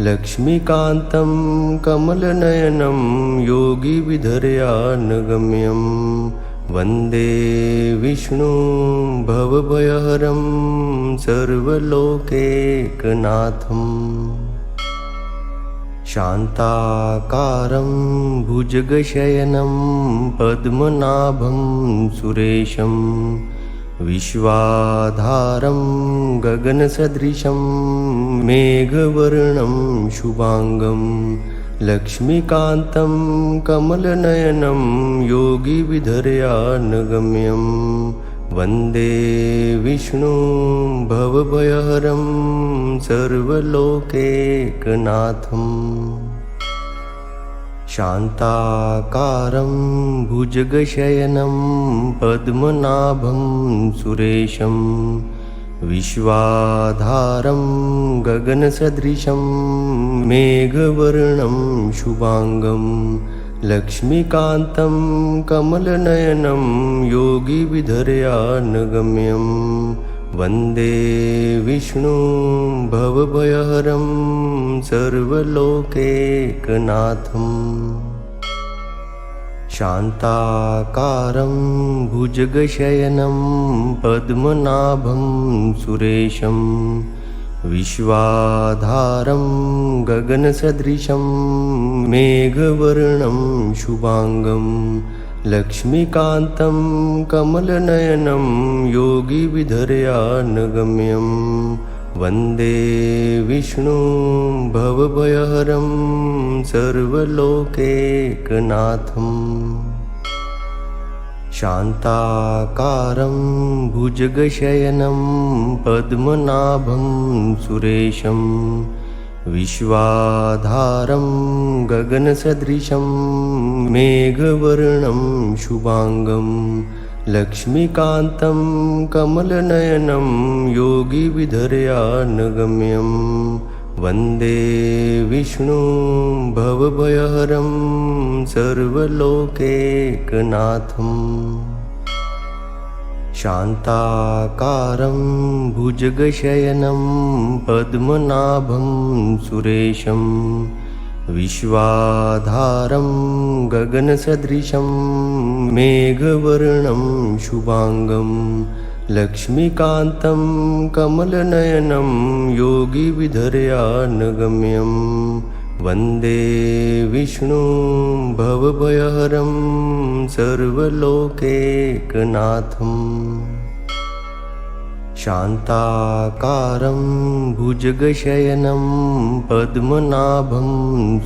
लक्ष्मीकान्तं कमलनयनं योगिविधर्यानगम्यं वन्दे विष्णुं भवभयहरं सर्वलोकैकनाथम् शान्ताकारं भुजगशयनं पद्मनाभं सुरेशं विश्वाधारं गगनसदृशं मेघवर्णं शुभांगं लक्ष्मीकान्तं कमलनयनं योगिविधर्यानगम्यं वन्दे विष्णुं भवभयहरं सर्वलोकैकनाथम् शान्ताकारं भुजगशयनं पद्मनाभं सुरेशं विश्वाधारं गगनसदृशं मेघवर्णं शुभांगं लक्ष्मीकान्तं कमलनयनं योगिविधर्यानगम्यं वन्दे विष्णुं भवभयहरं सर्वलोकैकनाथम् शान्ताकारं भुजगशयनं पद्मनाभं सुरेशं विश्वाधारं गगनसदृशं मेघवर्णं शुभांगं लक्ष्मीकान्तं कमलनयनं योगिविधर्यानगम्यं वन्दे विष्णुं भवभयहरं सर्वलोकैकनाथम् शान्ताकारं भुजगशयनं पद्मनाभं सुरेशं विश्वाधारं गगनसदृशं मेघवर्णं शुभांगं लक्ष्मीकान्तं कमलनयनं योगिविधर्यानगम्यं वन्दे विष्णुं भवभयहरं सर्वलोकैकनाथम् शान्ताकारं भुजगशयनं पद्मनाभं सुरेशं विश्वाधारं गगनसदृशं मेघवर्णं शुभांगं लक्ष्मीकान्तं कमलनयनं योगिविधर्यानगम्यं वन्दे विष्णुं भवभयहरं सर्वलोकैकनाथम् शान्ताकारं भुजगशयनं पद्मनाभं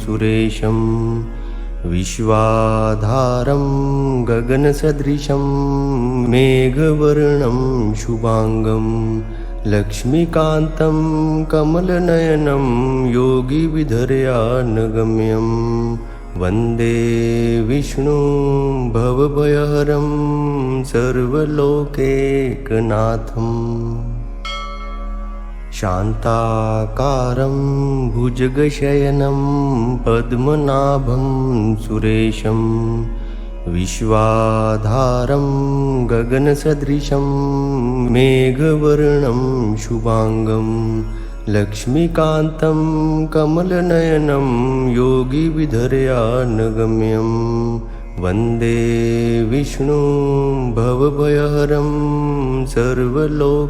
सुरेशं विश्वाधारं गगनसदृशं मेघवर्णं शुभांगं लक्ष्मीकान्तं कमलनयनं योगिविधर्यानगम्यं वन्दे विष्णुं भवभयहरं सर्वलोकैकनाथम् शान्ताकारं भुजगशयनं पद्मनाभं सुरेशं विश्वाधारं गगनसदृशं मेघवर्णं शुभांगं लक्ष्मीकान्तं कमलनयनं योगिविधर्यानगम्यं वन्दे विष्णुं भवभयहरं सर्वलोकैकनाथम्